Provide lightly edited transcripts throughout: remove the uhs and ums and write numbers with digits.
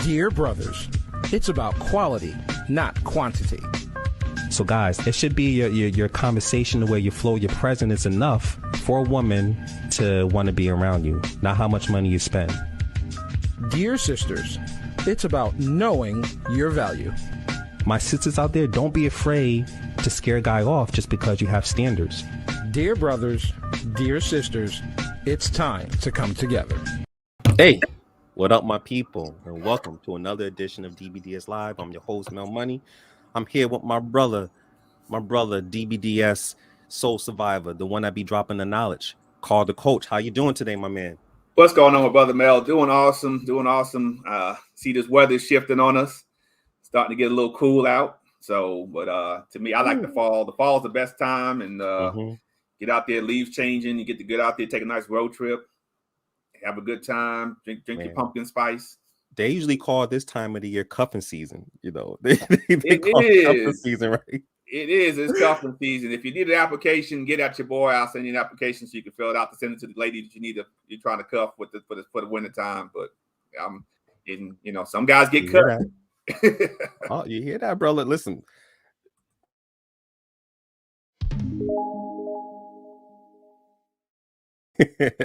Dear brothers, it's about quality, not quantity. So guys, it should be your conversation, the way you flow, your presence is enough for a woman to want to be around you, not how much money you spend. Dear sisters, it's about knowing your value. My sisters out there, don't be afraid to scare a guy off just because you have standards. Dear brothers, dear sisters, it's time to come together. Hey, what up, my people, and welcome to another edition of DBDS Live. I'm your host, Mel Money. I'm here with my brother, DBDS Soul Survivor, the one that be dropping the knowledge, called the Coach. How you doing today, my man? What's going on with Brother Mel? Doing awesome. See this weather shifting on us. Starting to get a little cool out. So, but to me, I like the fall. The fall is the best time, and get out there, leaves changing. You get to get out there, take a nice road trip, have a good time, drink your pumpkin spice. They usually call this time of the year cuffing season. You know, they call it cuffing season, right? It is. It's cuffing season. If you need an application, get at your boy. I'll send you an application so you can fill it out to send it to the lady that you're trying to cuff with for the winter time. But some guys get cut. Oh, you hear that, bro? Listen.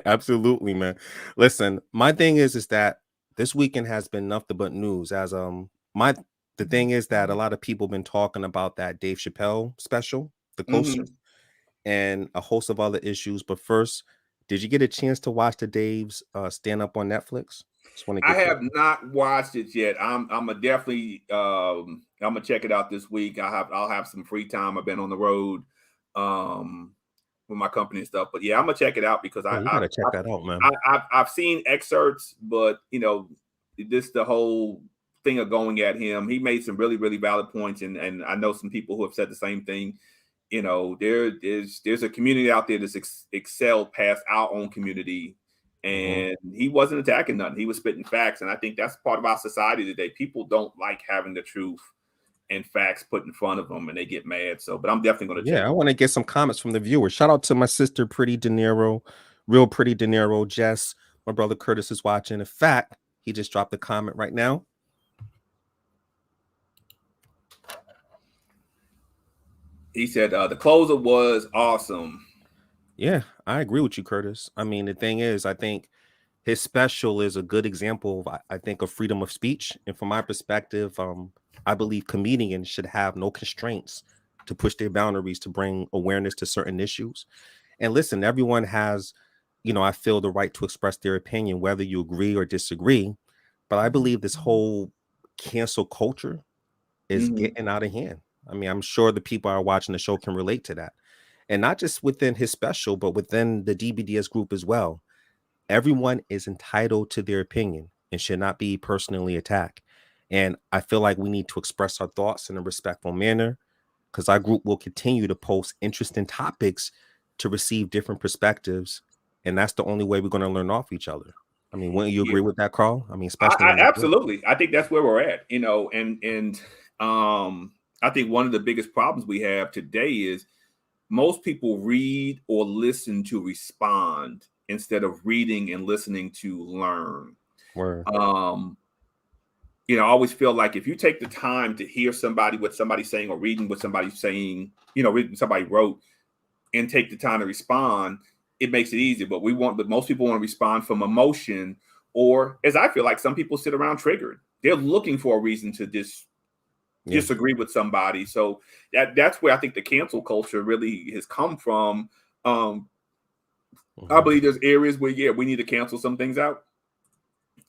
Absolutely, man. Listen, my thing is that this weekend has been nothing but news. As the thing is that a lot of people have been talking about that Dave Chappelle special, The Closer, and a host of other issues. But first, did you get a chance to watch the Dave's stand up on Netflix? I have not watched it yet. I'm gonna definitely I'm gonna check it out this week. I'll have some free time. I've been on the road with my company and stuff, but yeah, I'm gonna check it out because you gotta check that out, man. I've seen excerpts, but this the whole thing of going at him. He made some really, really valid points, and I know some people who have said the same thing. There's a community out there that's excelled past our own community. And he wasn't attacking nothing. He was spitting facts. And I think that's part of our society today. People don't like having the truth and facts put in front of them, and they get mad. So, but I'm definitely going to check. Yeah, I want to get some comments from the viewers. Shout out to my sister, Pretty De Niro, Real Pretty De Niro, Jess. My brother Curtis is watching. In fact, he just dropped a comment right now. He said the closer was awesome. Yeah, I agree with you, Curtis. I mean, the thing is, I think his special is a good example of, I think, of freedom of speech. And from my perspective, I believe comedians should have no constraints to push their boundaries to bring awareness to certain issues. And listen, everyone has, I feel the right to express their opinion, whether you agree or disagree. But I believe this whole cancel culture is getting out of hand. I mean, I'm sure the people who are watching the show can relate to that. And not just within his special, but within the DBDS group as well. Everyone is entitled to their opinion and should not be personally attacked. And I feel like we need to express our thoughts in a respectful manner, because our group will continue to post interesting topics to receive different perspectives. And that's the only way we're going to learn off each other. I mean, wouldn't you agree with that, Carl? I mean, especially absolutely. I think that's where we're at, and I think one of the biggest problems we have today is most people read or listen to respond instead of reading and listening to learn. Word. I always feel like if you take the time to hear what somebody's saying, or reading what somebody's saying, reading somebody wrote, and take the time to respond, it makes it easier. But most people want to respond from emotion, or, as I feel like, some people sit around triggered. They're looking for a reason to disagree with somebody. So that's where I think the cancel culture really has come from. I believe there's areas where we need to cancel some things out.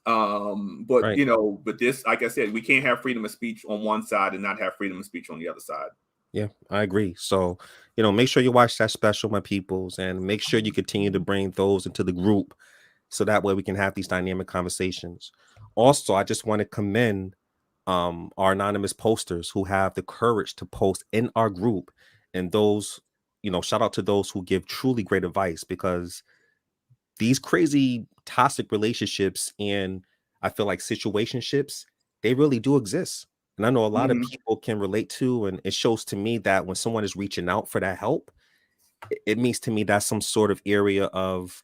But this, like I said, we can't have freedom of speech on one side and not have freedom of speech on the other side. Yeah, I agree. So, make sure you watch that special, my peoples, and make sure you continue to bring those into the group so that way we can have these dynamic conversations. Also, I just want to commend our anonymous posters who have the courage to post in our group, and those, shout out to those who give truly great advice, because these crazy toxic relationships and I feel like situationships, they really do exist. And I know a lot of people can relate to, and it shows to me that when someone is reaching out for that help, it means to me that's some sort of area of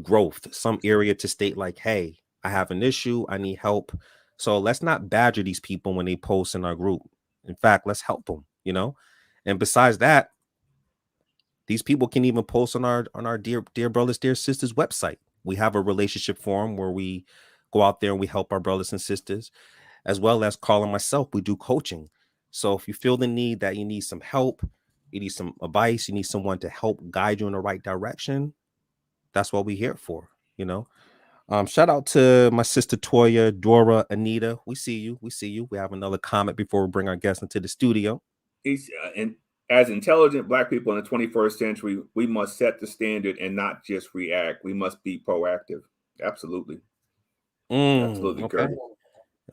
growth, some area to state like, hey, I have an issue, I need help. So let's not badger these people when they post in our group. In fact, let's help them, you know? And besides that, these people can even post on our dear brothers, dear sisters website. We have a relationship forum where we go out there and we help our brothers and sisters, as well as calling myself. We do coaching. So if you feel the need that you need some help, you need some advice, you need someone to help guide you in the right direction, that's what we're here for, you know. Shout out to my sister Toya, Dora, Anita. We see you. We see you. We have another comment before we bring our guests into the studio. And as intelligent Black people in the 21st century, we must set the standard and not just react. We must be proactive. Absolutely. Absolutely, Okay. Curtis.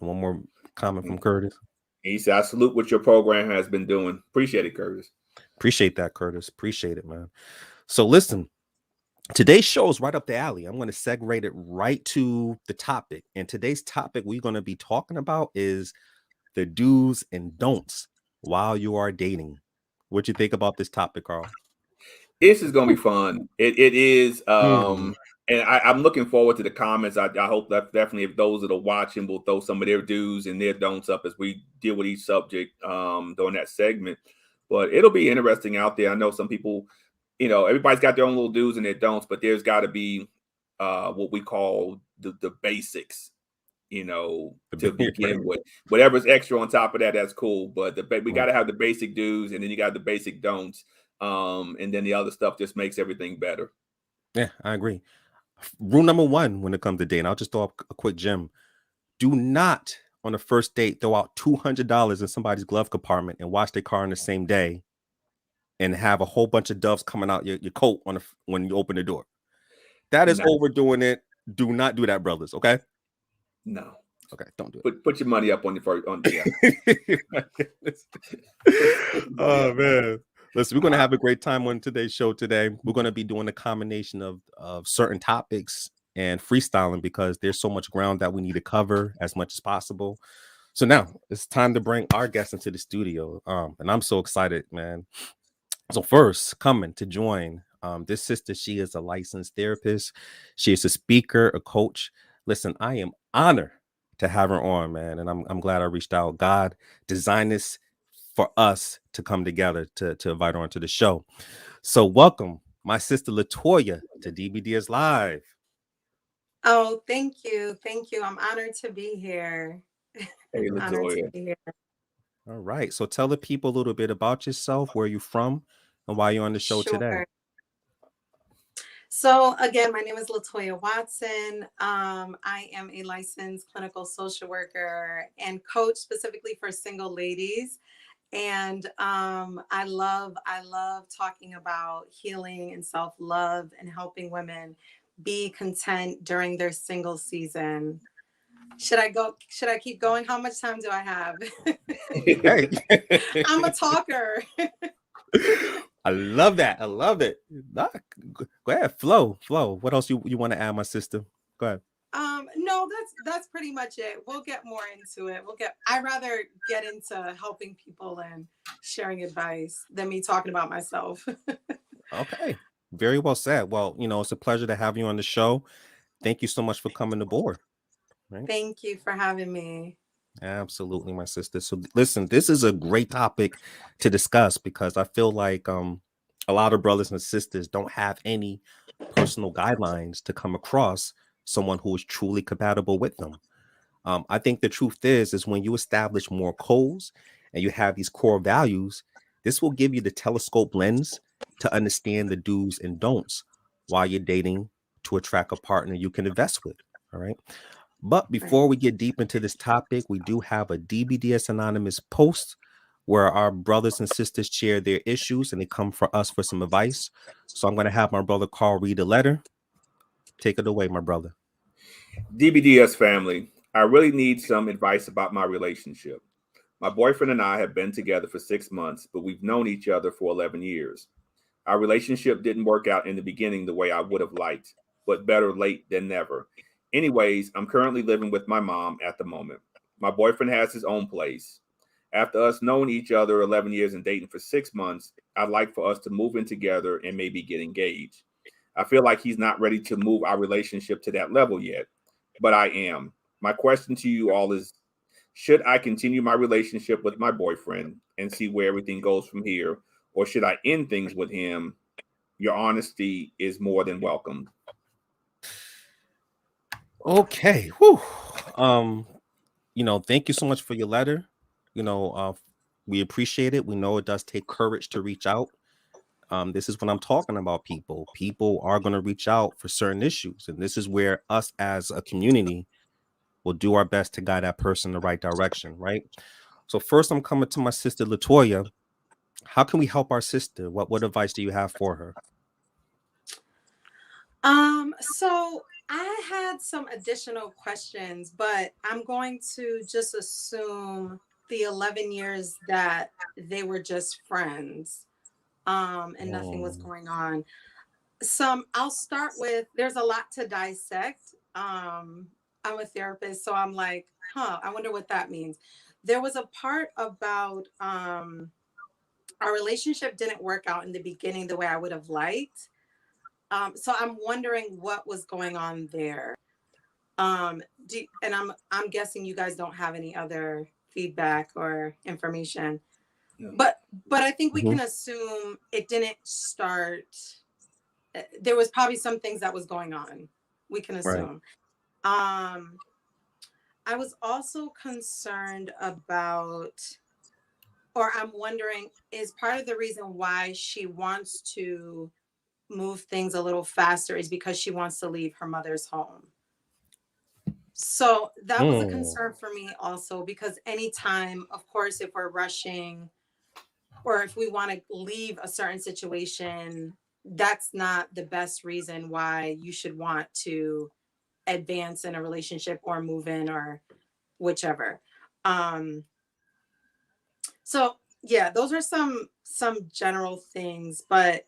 And one more comment from Curtis. He said, I salute what your program has been doing. Appreciate it, Curtis. Appreciate that, Curtis. Appreciate it, man. So listen, today's show is right up the alley. I'm going to segue it right to the topic. And today's topic we're going to be talking about is the do's and don'ts while you are dating. What you think about this topic, Carl? This is going to be fun. It is. And I'm looking forward to the comments. I hope that definitely if those that are watching will throw some of their do's and their don'ts up as we deal with each subject during that segment. But it'll be interesting out there. I know some people, you know, everybody's got their own little do's and their don'ts, but there's got to be what we call the basics, you know, to begin with. Whatever's extra on top of that, that's cool. But we got to have the basic do's, and then you got the basic don'ts. And then the other stuff just makes everything better. Yeah, I agree. Rule number one when it comes to dating, I'll just throw up a quick gem. Do not on the first date throw out $200 in somebody's glove compartment and wash their car on the same day and have a whole bunch of doves coming out your coat when you open the door. That is overdoing it. Do not do that, brothers. Okay. No. Okay. Don't do it. Put your money up on your first. Oh man. Listen, we're going to have a great time on today's show today. We're going to be doing a combination of certain topics and freestyling because there's so much ground that we need to cover as much as possible. So now it's time to bring our guests into the studio. And I'm so excited, man. So first, coming to join this sister, she is a licensed therapist. She is a speaker, a coach. Listen, I am honored to have her on, man. And I'm glad I reached out. God designed this for us to come together to invite her onto the show. So welcome my sister Latoya to DBDS Live. Oh, thank you. Thank you. I'm honored to be here. Hey, Honored to be here. All right. So tell the people a little bit about yourself, where you're from, and why you're on the show today. So again, my name is Latoya Watson. I am a licensed clinical social worker and coach specifically for single ladies. And I love talking about healing and self-love and helping women be content during their single season. Should I keep going? How much time do I have? Hey. I'm a talker. I love that. I love it. Go ahead, flow. What else you want to add, my sister? Go ahead. No, that's pretty much it. We'll get more into it. I'd rather get into helping people and sharing advice than me talking about myself. Okay. Very well said. Well, it's a pleasure to have you on the show. Thank you so much for coming aboard. Right? Thank you for having me. Absolutely, my sister. So listen, this is a great topic to discuss because I feel like a lot of brothers and sisters don't have any personal guidelines to come across someone who is truly compatible with them. I think the truth is when you establish more codes and you have these core values, this will give you the telescope lens to understand the do's and don'ts while you're dating to attract a partner you can invest with. All right. But before we get deep into this topic, we do have a DBDS Anonymous post where our brothers and sisters share their issues and they come for us for some advice. So I'm going to have my brother Carl read the letter. Take it away, my brother. DBDS family, I really need some advice about my relationship. My boyfriend and I have been together for 6 months, but we've known each other for 11 years. Our relationship didn't work out in the beginning the way I would have liked, but better late than never. Anyways, I'm currently living with my mom at the moment. My boyfriend has his own place. After us knowing each other 11 years and dating for 6 months, I'd like for us to move in together and maybe get engaged. I feel like he's not ready to move our relationship to that level yet, but I am. My question to you all is, should I continue my relationship with my boyfriend and see where everything goes from here? Or should I end things with him? Your honesty is more than welcome. Okay. Whew. Thank you so much for your letter. We appreciate it. We know it does take courage to reach out. This is what I'm talking about, people. People are going to reach out for certain issues. And this is where us as a community will do our best to guide that person in the right direction, right? So first, I'm coming to my sister, Latoya. How can we help our sister? What advice do you have for her? So I had some additional questions, but I'm going to just assume the 11 years that they were just friends, and nothing was going on. I'll start with, there's a lot to dissect. I'm a therapist, so I'm like, I wonder what that means. There was a part about our relationship didn't work out in the beginning the way I would have liked. So I'm wondering what was going on there. And I'm guessing you guys don't have any other feedback or information. No. But I think we can assume it didn't start. There was probably some things that was going on. We can assume. Right. I was also concerned about, or I'm wondering, is part of the reason why she wants to move things a little faster is because she wants to leave her mother's home. So that was a concern for me also, because anytime, of course, if we're rushing or if we want to leave a certain situation, that's not the best reason why you should want to advance in a relationship or move in or whichever. So yeah, those are some general things, but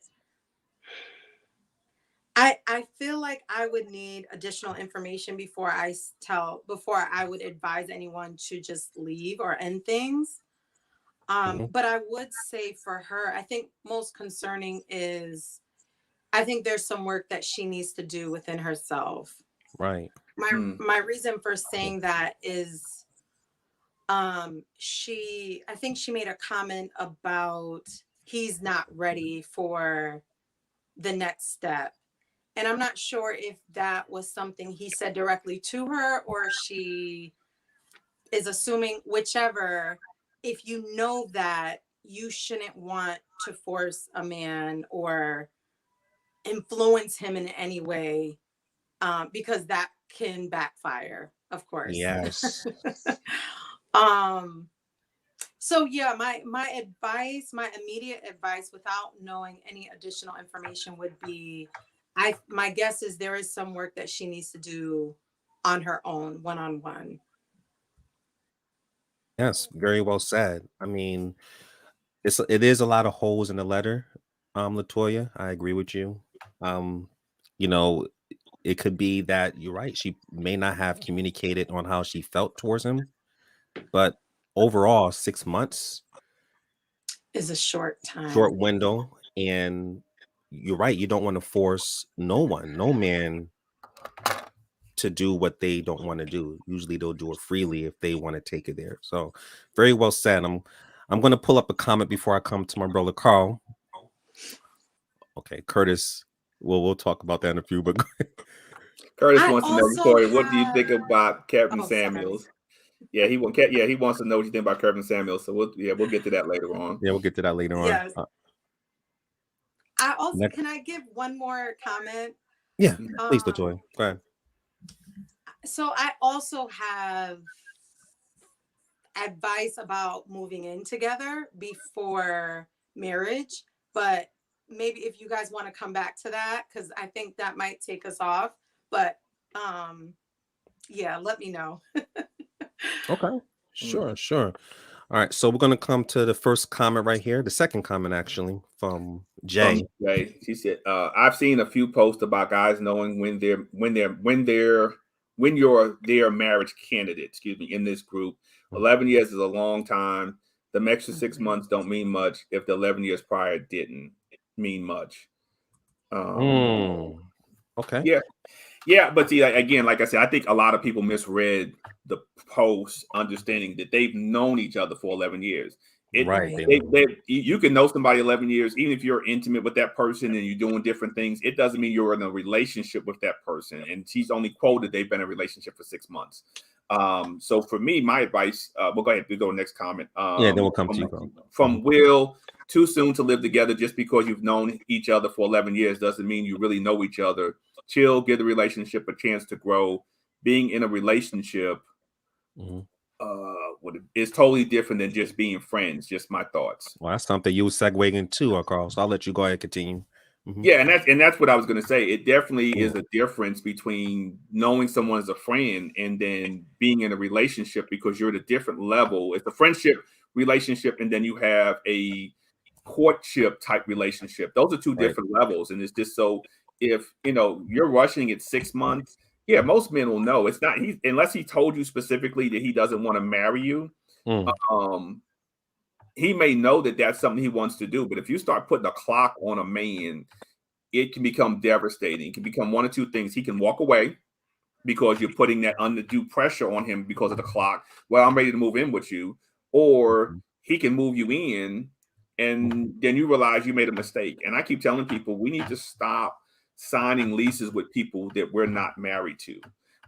I feel like I would need additional information before I would advise anyone to just leave or end things. But I would say for her, I think most concerning is, I think there's some work that she needs to do within herself. Right. My reason for saying that is, I think she made a comment about he's not ready for the next step. And I'm not sure if that was something he said directly to her or she is assuming, whichever. If you know that, you shouldn't want to force a man or influence him in any way, because that can backfire, of course. Yes. So yeah, my immediate advice, without knowing any additional information, would be, my guess is there is some work that she needs to do on her own, one-on-one. Yes, very well said. I mean, it is a lot of holes in the letter, Latoya. I agree with you. It could be that you're right. She may not have communicated on how she felt towards him, but overall, 6 months is a short time, short window, and you're right. You don't want to force no man to do what they don't want to do. Usually they'll do it freely if they want to take it there. So very well said. I'm going to pull up a comment before I come to my brother Carl. Okay, Curtis. We'll talk about that in a few, but Curtis wants to know, Latoya, what do you think about Kevin Samuels? Sorry. Yeah, he wants to know what you think about Kevin Samuels. So we'll get to that later on. Yeah, we'll get to that later yes. on. I also can I give one more comment? Yeah, please, Latoya. Go ahead. So I also have advice about moving in together before marriage, but maybe if you guys want to come back to that, because I think that might take us off. But yeah, let me know. Okay, sure. All right, so we're going to come to the first comment right here, the second comment actually from Jay. She said, I've seen a few posts about guys knowing when you're their marriage candidate, in this group. 11 years is a long time. The extra 6 months don't mean much if the 11 years prior didn't mean much. Okay. Yeah, but see, again, like I said, I think a lot of people misread the post, understanding that they've known each other for 11 years. Right. You can know somebody 11 years, even if you're intimate with that person and you're doing different things. It doesn't mean you're in a relationship with that person. And she's only quoted they've been in a relationship for 6 months. So for me, my advice, we'll go ahead and go next comment. Yeah, then we'll come to you. From Will, too soon to live together. Just because you've known each other for 11 years doesn't mean you really know each other. Chill, give the relationship a chance to grow. Being in a relationship is totally different than just being friends. Just my thoughts. Well, that's something you were segueing into, Carl. So I'll let you go ahead and continue. Yeah, and that's what I was going to say. It definitely is a difference between knowing someone as a friend and then being in a relationship, because you're at a different level. It's a friendship relationship, and then you have a courtship type relationship. Those are two different levels, and it's just so if you're rushing at 6 months. Yeah, most men will know it's not unless he told you specifically that he doesn't want to marry you. He may know that that's something he wants to do, but if you start putting a clock on a man, it can become devastating. It can become one or two things. He can walk away because you're putting that undue pressure on him because of the clock. Well, I'm ready to move in with you. Or he can move you in, and then you realize you made a mistake. And I keep telling people, we need to stop signing leases with people that we're not married to.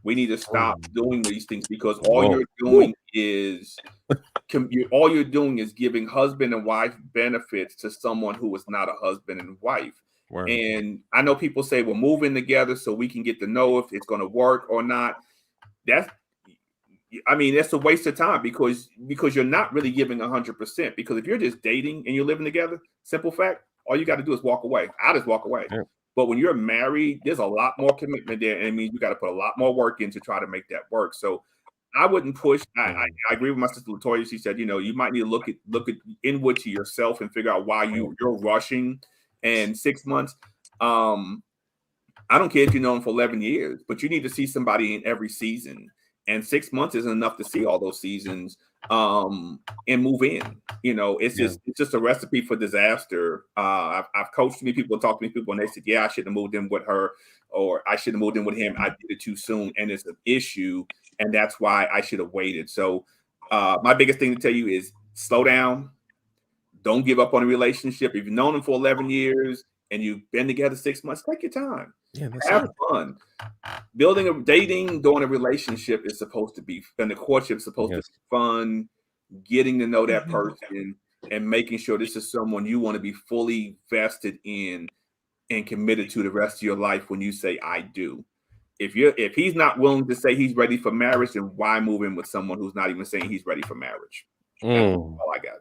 We need to stop doing these things, because all you're doing is giving husband and wife benefits to someone who is not a husband and wife. And I know people say, well, move in together so we can get to know if it's going to work or not. That's a waste of time, because you're not really giving 100%. Because if you're just dating and you're living together, simple fact, all you got to do is walk away. I just walk away. Yeah. But when you're married, there's a lot more commitment there, and it means you got to put a lot more work in to try to make that work. So I wouldn't push. I agree with my sister Latoya. She said, you might need to look at inward to yourself and figure out why you're rushing. And 6 months, I don't care if you know them for 11 years, but you need to see somebody in every season. And 6 months isn't enough to see all those seasons and move in. It's just a recipe for disaster. I've coached many people, talked to many people, and they said, yeah, I shouldn't have moved in with her, or I shouldn't have moved in with him. I did it too soon, and it's an issue, and that's why I should have waited. So my biggest thing to tell you is slow down. Don't give up on a relationship. If you've known them for 11 years and you've been together 6 months, take your time. Have fun. Dating, during a relationship is supposed to be, and the courtship is supposed to be fun, getting to know that person and making sure this is someone you want to be fully vested in and committed to the rest of your life when you say, I do. If he's not willing to say he's ready for marriage, then why move in with someone who's not even saying he's ready for marriage? That's all I got.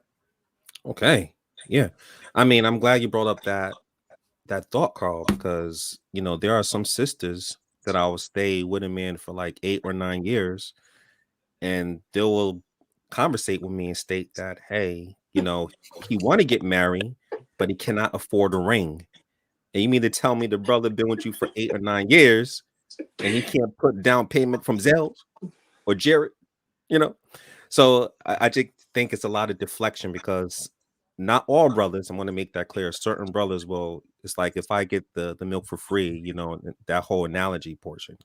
Okay. Yeah. I'm glad you brought up that thought, Carl, because there are some sisters that I will stay with a man for like 8 or 9 years, and they will conversate with me and state that, hey, he want to get married, but he cannot afford a ring. And you mean to tell me the brother been with you for 8 or 9 years and he can't put down payment from Zelle or Jared? So I just think it's a lot of deflection, because not all brothers, I want to make that clear. Certain brothers will, it's like, if I get the milk for free, that whole analogy portion,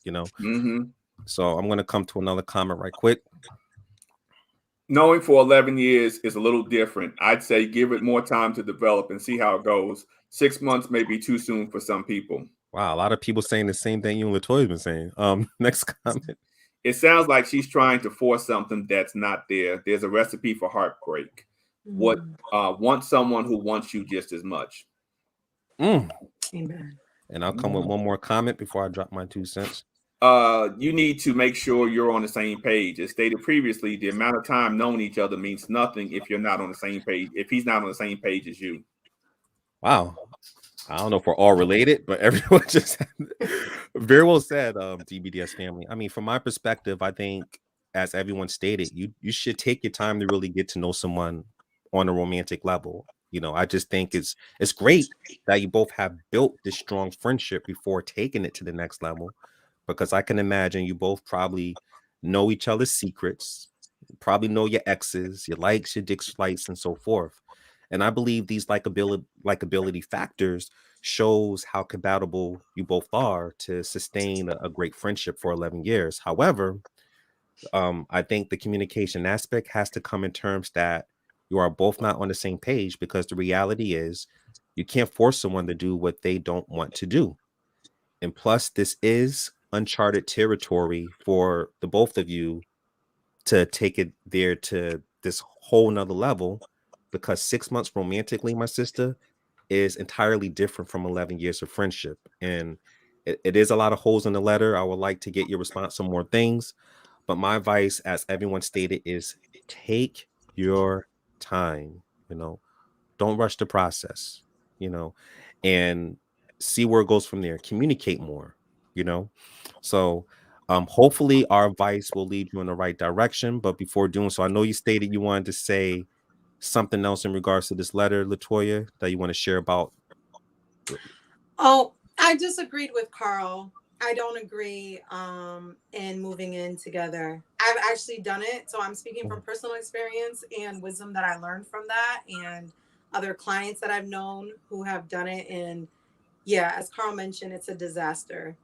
So I'm going to come to another comment right quick. Knowing for 11 years is a little different. I'd say give it more time to develop and see how it goes. 6 months may be too soon for some people. Wow, a lot of people saying the same thing you and Latoya's been saying. Next comment. It sounds like she's trying to force something that's not there. There's a recipe for heartbreak. Want someone who wants you just as much. Amen. And I'll come with one more comment before I drop my 2 cents. You need to make sure you're on the same page. As stated previously, the amount of time knowing each other means nothing if you're not on the same page. If he's not on the same page as you. Wow. I don't know if we're all related, but everyone just very well said, DBDS family. From my perspective, I think, as everyone stated, you should take your time to really get to know someone on a romantic level. I just think it's great that you both have built this strong friendship before taking it to the next level, because I can imagine you both probably know each other's secrets, probably know your exes, your likes, your dislikes, and so forth. And I believe these likability factors shows how compatible you both are to sustain a great friendship for 11 years. However, I think the communication aspect has to come in terms that you are both not on the same page, because the reality is you can't force someone to do what they don't want to do. And plus, this is uncharted territory for the both of you to take it there to this whole nother level, because 6 months romantically, my sister, is entirely different from 11 years of friendship. And it is a lot of holes in the letter. I would like to get your response on more things. But my advice, as everyone stated, is take your time, you know, don't rush the process, you know, and see where it goes from there. Communicate more, you know. So hopefully our advice will lead you in the right direction. But before doing so, I know you stated you wanted to say something else in regards to this letter, Latoya, that you want to share about. Oh, I disagreed with Carl. I don't agree in moving in together. I've actually done it. So I'm speaking from personal experience and wisdom that I learned from that, and other clients that I've known who have done it. And yeah, as Carl mentioned, it's a disaster.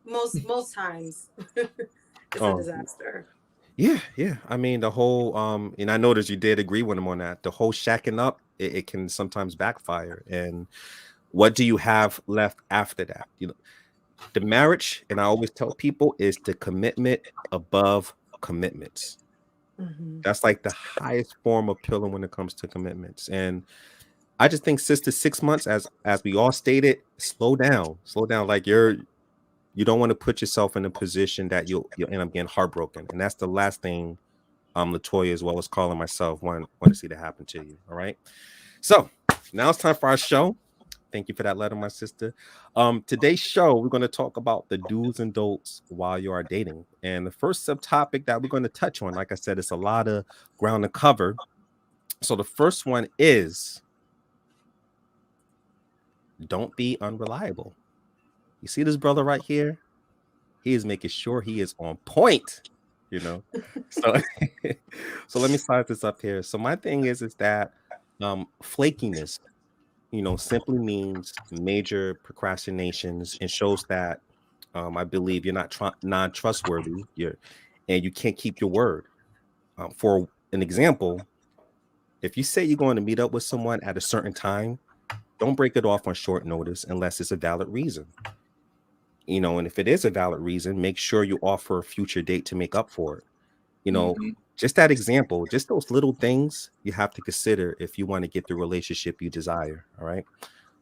Most times it's a disaster. Yeah. I mean, the whole and I noticed you did agree with him on that. The whole shacking up, it can sometimes backfire. And what do you have left after that? You know, the marriage, and I always tell people, is the commitment above commitments. That's like the highest form of pillar when it comes to commitments. And I just think, sister, 6 months, as we all stated, slow down. Like you don't want to put yourself in a position that you'll end up getting heartbroken. And that's the last thing Latoya, as well as calling myself, want to see that happen to you. All right. So now it's time for our show. Thank you for that letter, my sister. Today's show, we're going to talk about the do's and don'ts while you are dating. And the first subtopic that we're going to touch on, like I said, it's a lot of ground to cover. So the first one is, don't be unreliable. You see this brother right here? He is making sure he is on point, you know. So so let me start this up here. So my thing is that flakiness, you know, simply means major procrastinations, and shows that I believe you're not non-trustworthy. And you can't keep your word. For an example, if you say you're going to meet up with someone at a certain time, don't break it off on short notice unless it's a valid reason. You know, and if it is a valid reason, make sure you offer a future date to make up for it. You know, just that example, just those little things you have to consider if you want to get the relationship you desire. All right.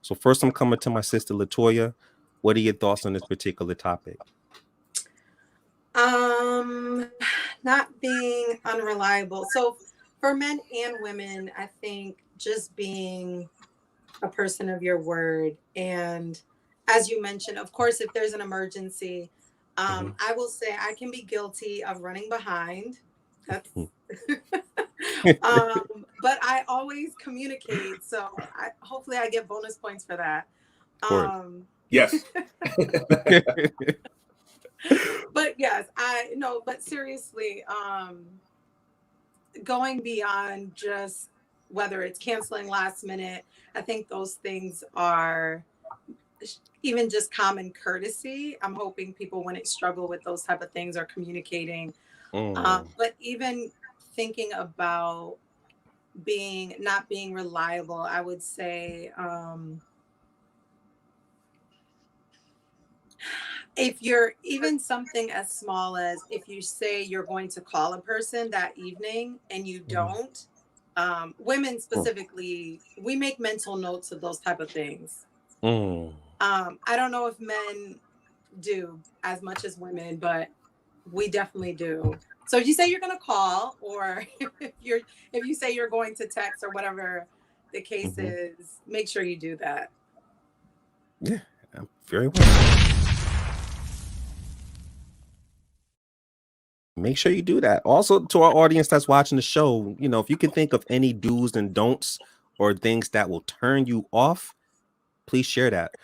So first, I'm coming to my sister Latoya. What are your thoughts on this particular topic? Not being unreliable. So for men and women, I think just being a person of your word. And as you mentioned, of course, if there's an emergency, I will say I can be guilty of running behind. That's but I always communicate. So hopefully I get bonus points for that. Yes. But yes, but seriously, going beyond just whether it's canceling last minute, I think those things are even just common courtesy. I'm hoping people wouldn't struggle with those type of things or communicating. But even thinking about not being reliable, I would say, if you're even something as small as if you say you're going to call a person that evening and you don't, women specifically, we make mental notes of those type of things. I don't know if men do as much as women, but we definitely do. So if you say you're going to call, or if you say you're going to text, or whatever the case is, make sure you do that. Yeah, very well. Make sure you do that. Also, to our audience that's watching the show, you know, if you can think of any do's and don'ts or things that will turn you off, please share that.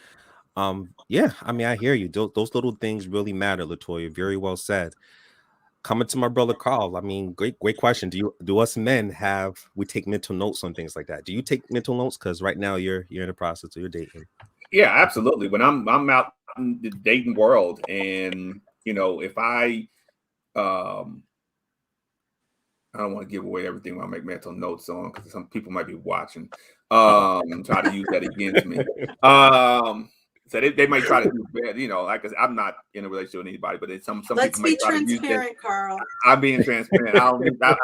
Yeah, I mean, I hear you. Those little things really matter, Latoya. Very well said. Coming to my brother Carl, I mean, great question. Do us men we take mental notes on things like that? Do you take mental notes? Because right now you're in the process of your dating. Yeah, absolutely. When I'm out in the dating world, and if I don't want to give away everything when I make mental notes on, because some people might be watching, try to use that against me. So they might try to do bad, like I'm not in a relationship with anybody, but some Let's people might be try to use that. transparent, Carl. I'm being transparent. I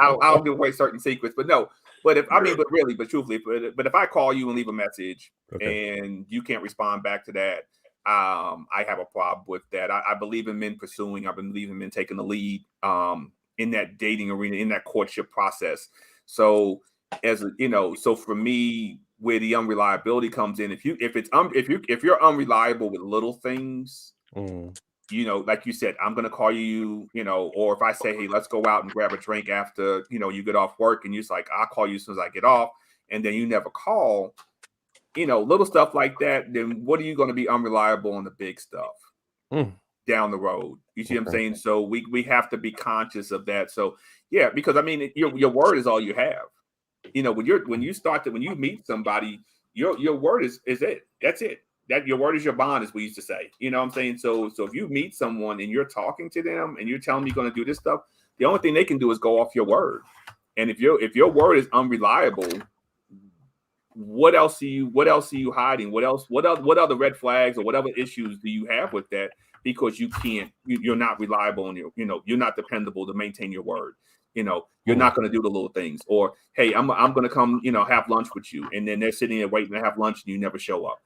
don't give away certain secrets, but no. But but truthfully, but if I call you and leave a message and you can't respond back to that, I have a problem with that. I believe in men pursuing. I believe in men taking the lead in that dating arena, in that courtship process. So so for me, where the unreliability comes in, if you're unreliable with little things, like you said, I'm gonna call you, or if I say, hey, let's go out and grab a drink after you get off work, and you're like, I'll call you as soon as I get off, and then you never call, little stuff like that, then what are you going to be unreliable on the big stuff down the road? You see what I'm saying? So we have to be conscious of that. So yeah, because I mean, your word is all you have. When you meet somebody, your word is it. That's it. That your word is your bond, as we used to say. You know what I'm saying? So if you meet someone and you're talking to them and you're telling them you're going to do this stuff, the only thing they can do is go off your word. And if your word is unreliable, what else are you hiding? What other red flags or what other issues do you have with that? Because you're not reliable and you're not dependable to maintain your word. You're not going to do the little things. Or, hey, I'm going to come, have lunch with you, and then they're sitting there waiting to have lunch and you never show up.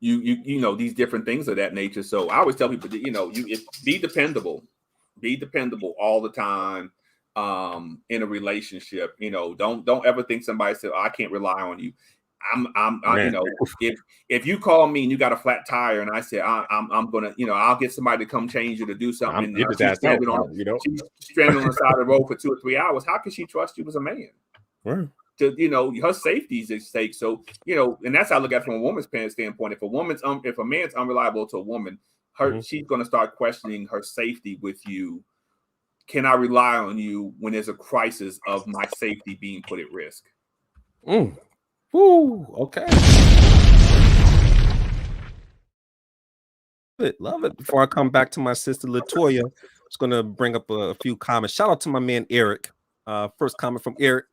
These different things of that nature. So I always tell people that, be dependable all the time. In a relationship, don't ever think somebody said, oh, I can't rely on you. If you call me and you got a flat tire and I say I'm gonna, I'll get somebody to come change you to do something, and she's stranded on the side of the road for 2 or 3 hours, how can she trust you as a man? Right. Her safety is at stake. So and that's how I look at it from a woman's standpoint. If a man's unreliable to a woman, she's gonna start questioning her safety with you. Can I rely on you when there's a crisis of my safety being put at risk? Woo, okay. Love it. Before I come back to my sister Latoya, I was going to bring up a few comments. Shout out to my man Eric. First comment from Eric.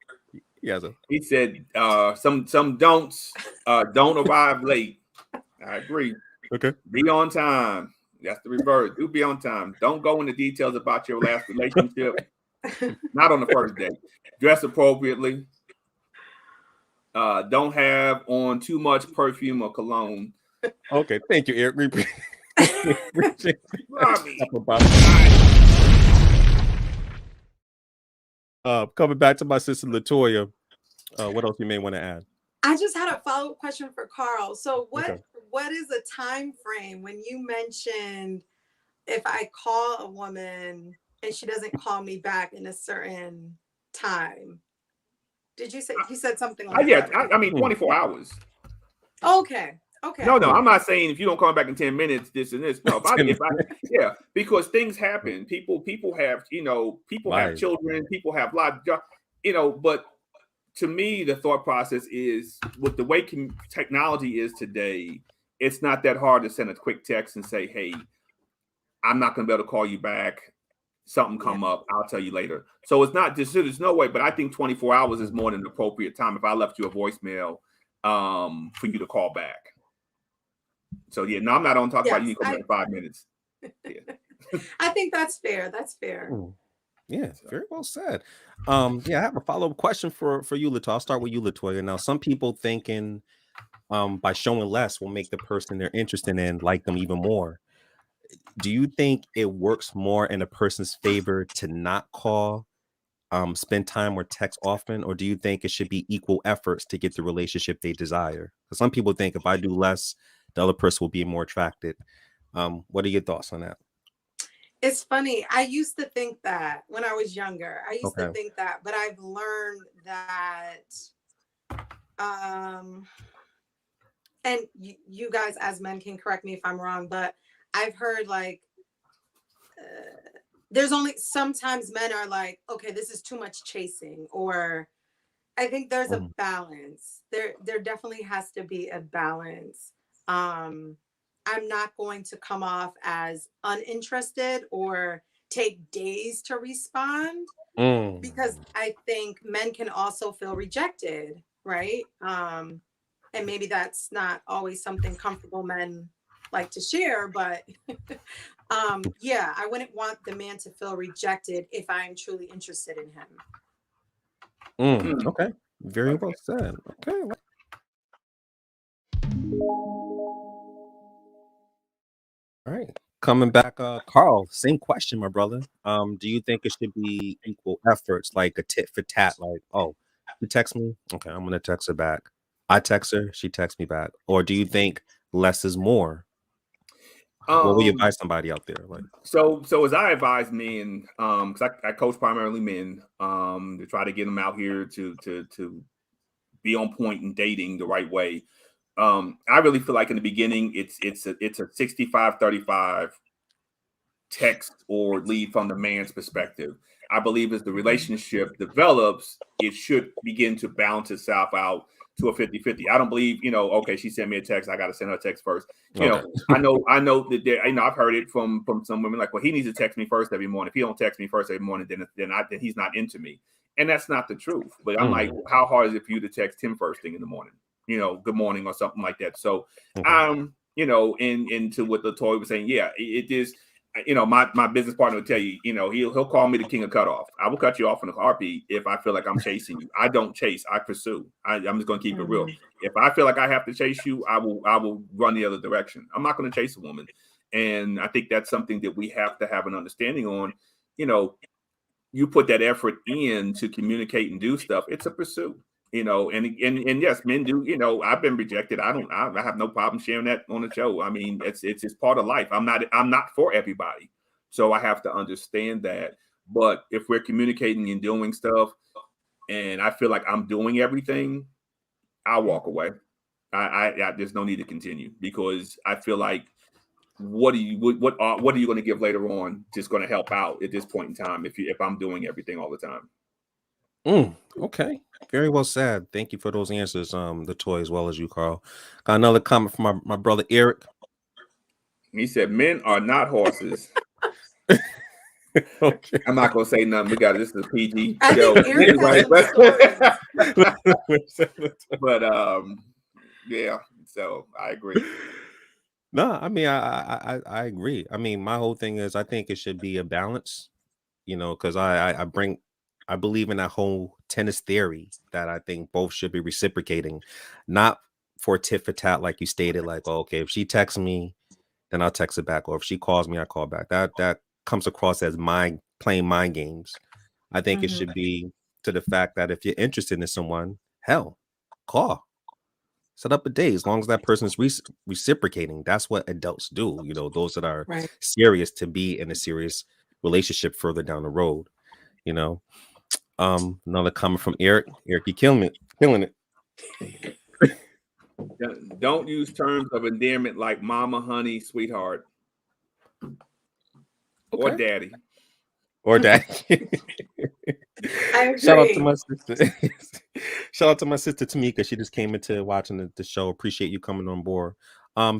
He said, some don't arrive late. I agree. Okay. Be on time. That's the reverse. Do be on time. Don't go into details about your last relationship. Not on the first date. Dress appropriately. Don't have on too much perfume or cologne. Okay, thank you, Eric. Coming back to my sister Latoya, what else you may want to add? I just had a follow-up question for Carl. So what is a time frame when you mentioned if I call a woman and she doesn't call me back in a certain time? Did you say you said something like that? I mean 24 hours. Okay. No, I'm not saying if you don't call back in 10 minutes, this and this. No, because things happen. People have, have children, people have lives, but to me, the thought process is with the way technology is today, it's not that hard to send a quick text and say, hey, I'm not going to be able to call you back. Something come up. I'll tell you later. So it's not just, there's no way, but I think 24 hours is more than an appropriate time if I left you a voicemail for you to call back. So yeah, no, I'm not on talk about you come back in 5 minutes. Yeah. I think that's fair. That's fair. Yeah, very well said. I have a follow-up question for you, Latoya. I'll start with you, Latoya. Now, some people thinking by showing less will make the person they're interested in like them even more. Do you think it works more in a person's favor to not call, spend time or text often, or do you think it should be equal efforts to get the relationship they desire? Because some people think if I do less, the other person will be more attracted. What are your thoughts on that? It's funny. I used to think that when I was younger. I used to think that, but I've learned that, and you guys as men can correct me if I'm wrong, but I've heard like, there's only sometimes men are like, okay, this is too much chasing, or I think there's a balance. There definitely has to be a balance. I'm not going to come off as uninterested or take days to respond, because I think men can also feel rejected, right? And maybe that's not always something comfortable men like to share, but yeah, I wouldn't want the man to feel rejected if I'm truly interested in him. Okay. Very well said. Okay. All right. Coming back, Carl, same question, my brother. Do you think it should be equal efforts, like a tit for tat? Like, oh, you text me, okay, I'm gonna text her back. I text her, she texts me back. Or do you think less is more? What will you advise somebody out there? Like, so as I advise men, because I coach primarily men, to try to get them out here to be on point in dating the right way. I really feel like in the beginning, it's a 65-35 text or lead from the man's perspective. I believe as the relationship develops, it should begin to balance itself out to a 50-50. I don't believe, okay, she sent me a text, I got to send her a text first. okay. I know that there, I've heard it from some women like, well, he needs to text me first every morning. If he don't text me first every morning, then he's not into me. And that's not the truth. But I'm like, how hard is it for you to text him first thing in the morning? Good morning or something like that. So, and to what Latoya was saying, yeah, it is. My business partner will tell you, he'll call me the king of cutoff. I will cut you off in a heartbeat if I feel like I'm chasing you. I don't chase, I pursue. I'm just going to keep it real. If I feel like I have to chase you, I will run the other direction. I'm not going to chase a woman. And I think that's something that we have to have an understanding on. You put that effort in to communicate and do stuff. It's a pursuit. And yes, men do. I've been rejected. I have no problem sharing that on the show. I mean, it's part of life. I'm not for everybody, so I have to understand that. But if we're communicating and doing stuff, and I feel like I'm doing everything, I'll walk away. There's no need to continue, because I feel like what are you going to give later on just going to help out at this point in time if I'm doing everything all the time. Okay. Very well said. Thank you for those answers, Latoya, as well as you, Carl. Got another comment from my brother Eric. He said, "Men are not horses." Okay. I'm not gonna say nothing. We got this is a PG I show. think Eric has But yeah. So I agree. No, I mean I agree. I mean, my whole thing is I think it should be a balance, because I believe in that whole tennis theory that I think both should be reciprocating, not for tit for tat, like you stated, like, oh, okay, if she texts me, then I'll text her back, or if she calls me, I call back. That comes across as playing mind games. I think it should be to the fact that if you're interested in someone, hell, call. Set up a date, as long as that person is reciprocating. That's what adults do. Those that are serious, to be in a serious relationship further down the road. Another comment from Eric. Eric, you killing it. Don't use terms of endearment like mama, honey, sweetheart, or daddy. Or daddy. I agree. Shout out to my sister. Shout out to my sister Tamika. She just came into watching the show. Appreciate you coming on board.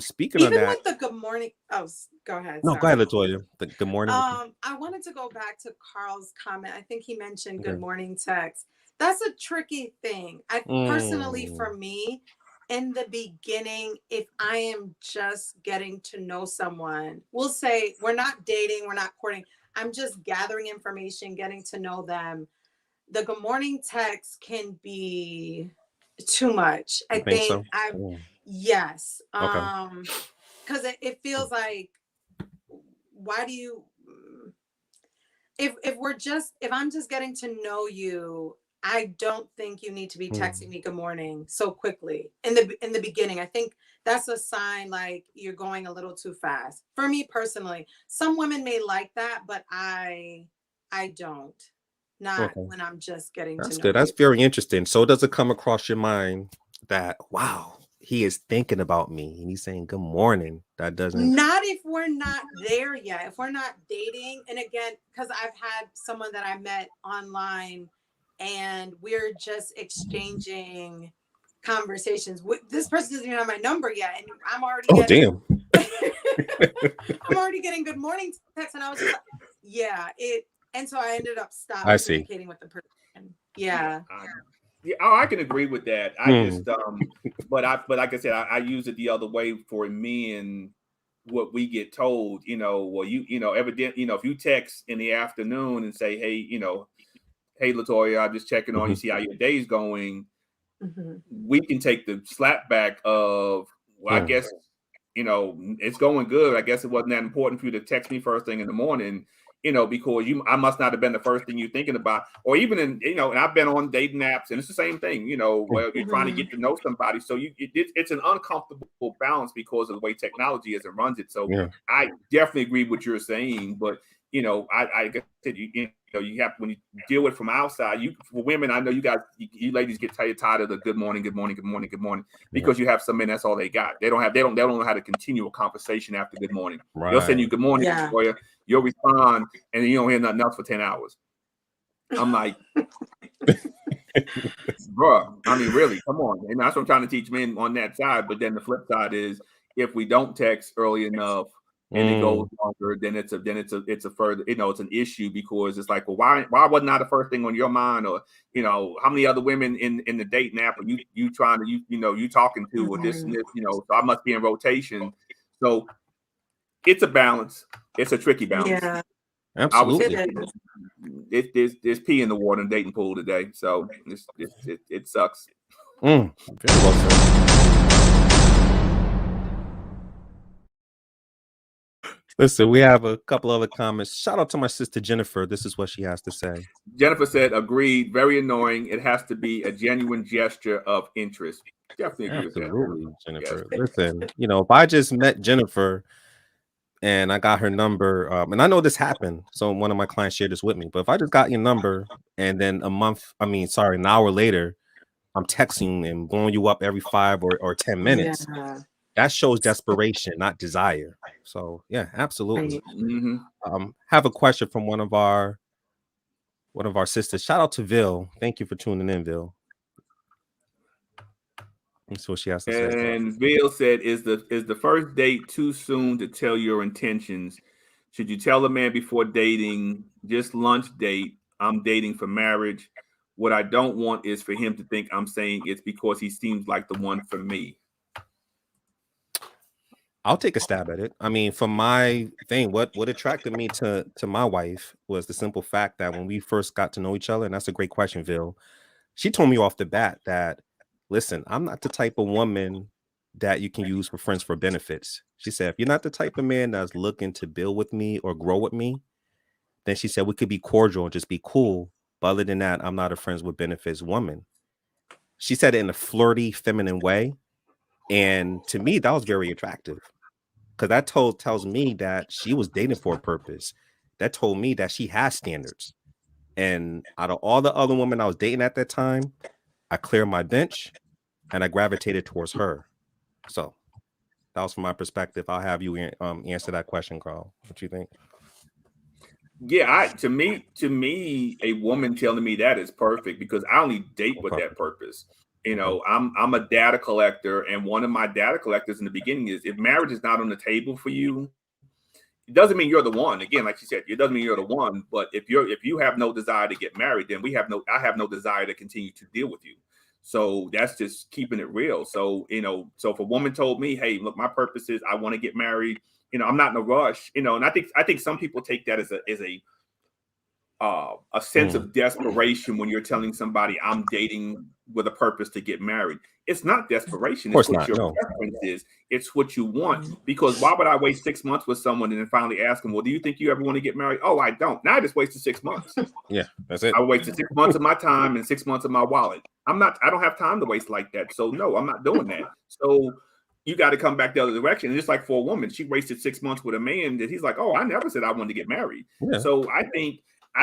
Speaking Even of that, with the good morning. Oh, go ahead. No, sorry. go ahead, Latoya. Good morning. I wanted to go back to Carl's comment. I think he mentioned good morning text. That's a tricky thing. Personally, for me, in the beginning, if I am just getting to know someone, we'll say we're not dating, we're not courting. I'm just gathering information, getting to know them. The good morning text can be too much. I think so? Yes. Okay. Because it feels like, why do you, if I'm just getting to know you, I don't think you need to be texting me good morning so quickly in the beginning. I think that's a sign like you're going a little too fast. For me personally, some women may like that, but I don't. Not when I'm just getting That's to know good. That's you. very interesting. So does it come across your mind that, wow, he is thinking about me and he's saying good morning? That doesn't. Not if we're not there yet. If we're not dating, and again, because I've had someone that I met online and we're just exchanging conversations. This person doesn't even have my number yet, and I'm already getting, I'm already getting good morning texts, and I was just like, yeah, and so I ended up stopping communicating with the person. Yeah. I can agree with that. I just but like I said, I use it the other way for men. What we get told, well, evidently, if you text in the afternoon and say, hey, hey, Latoya, I'm just checking on you, see how your day's going. We can take the slap back of, well, I guess, it's going good. I guess it wasn't that important for you to text me first thing in the morning, because I must not have been the first thing you're thinking about. Or even in, and I've been on dating apps, and it's the same thing, where you're trying to get to know somebody. So it's an uncomfortable balance because of the way technology is and runs it. So I definitely agree with what you're saying, but I guess you have, when you deal with it from outside, for women, I know you guys, you ladies get tired of the good morning, because you have some men, that's all they got. They don't know how to continue a conversation after good morning. Right. They'll send you good morning, Latoya, you'll respond, and then you don't hear nothing else for 10 hours. I'm like, bro, I mean, really, come on. And that's what I'm trying to teach men on that side. But then the flip side is, if we don't text early enough, and it goes longer, then it's a further, it's an issue, because it's like, well, why wasn't I the first thing on your mind? Or, how many other women in the dating app are you trying to, you talking to, or this and this, so I must be in rotation. So it's a balance. It's a tricky balance. Yeah, absolutely. There's pee in the water in dating pool today. So it sucks. Very well said. Listen, we have a couple other comments. Shout out to my sister Jennifer. This is what she has to say. Jennifer said, agreed, very annoying. It has to be a genuine gesture of interest. Definitely agree with that. Absolutely, Jennifer. Yes. Listen, if I just met Jennifer and I got her number, and I know this happened, so one of my clients shared this with me, but if I just got your number and then an hour later, I'm texting and blowing you up every 5 or 10 minutes. Yeah. That shows desperation, not desire. So yeah, absolutely. Have a question from one of our sisters. Shout out to Ville. Thank you for tuning in, Ville. That's what she has to say. And Ville said, is the first date too soon to tell your intentions? Should you tell a man before dating, just lunch date, I'm dating for marriage? What I don't want is for him to think I'm saying it's because he seems like the one for me. I'll take a stab at it. I mean, for my thing, what attracted me to my wife was the simple fact that when we first got to know each other, and that's a great question, Ville, she told me off the bat that, listen, I'm not the type of woman that you can use for friends for benefits. She said, if you're not the type of man that's looking to build with me or grow with me, then she said we could be cordial and just be cool. But other than that, I'm not a friends with benefits woman. She said it in a flirty, feminine way. And to me, that was very attractive. Because that tells me that she was dating for a purpose. That told me that she has standards. And out of all the other women I was dating at that time, I cleared my bench and I gravitated towards her. So that was from my perspective. I'll have you answer that question, Carl. What you think? Yeah, to me, a woman telling me that is perfect, because I only date with that purpose. I'm a data collector, and one of my data collectors in the beginning is, if marriage is not on the table for you, it doesn't mean you're the one. Again, like you said, it doesn't mean you're the one. But if you have no desire to get married, then I have no desire to continue to deal with you. So that's just keeping it real. So so if a woman told me, hey, look, my purpose is I want to get married, I'm not in a rush, and I think some people take that as a sense of desperation when you're telling somebody I'm dating with a purpose to get married. It's not desperation. It's what your preference is. It's what you want. Because why would I waste 6 months with someone and then finally ask them, well, do you think you ever want to get married? Oh, I don't. Now I just wasted 6 months. Yeah, that's it. I wasted 6 months of my time and 6 months of my wallet. I don't have time to waste like that. So no, I'm not doing that. So you got to come back the other direction. And just like for a woman, she wasted 6 months with a man that he's like, oh, I never said I wanted to get married. Yeah. So I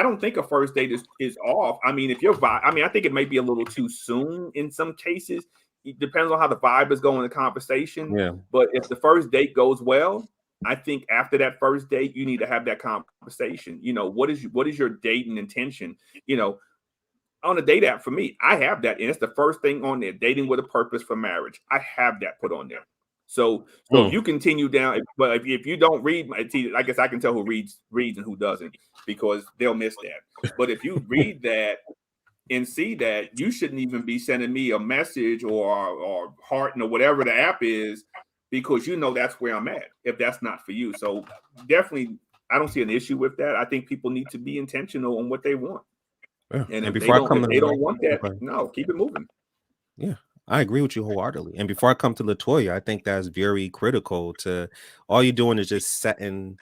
don't think a first date is off. I mean, I think it may be a little too soon in some cases. It depends on how the vibe is going in the conversation. Yeah. But if the first date goes well, I think after that first date, you need to have that conversation. What is your dating intention? on a date app for me, I have that, and it's the first thing on there. Dating with a purpose for marriage. I have that put on there. So if you continue down, if you don't read, I guess I can tell who reads and who doesn't, because they'll miss that. But if you read that and see that, you shouldn't even be sending me a message or heart or whatever the app is, because you know that's where I'm at if that's not for you. So definitely, I don't see an issue with that. I think people need to be intentional on what they want. Yeah. And if before they don't want that, no, keep it moving. Yeah, I agree with you wholeheartedly. And before I come to Latoya, I think that's very critical. To all you're doing is just setting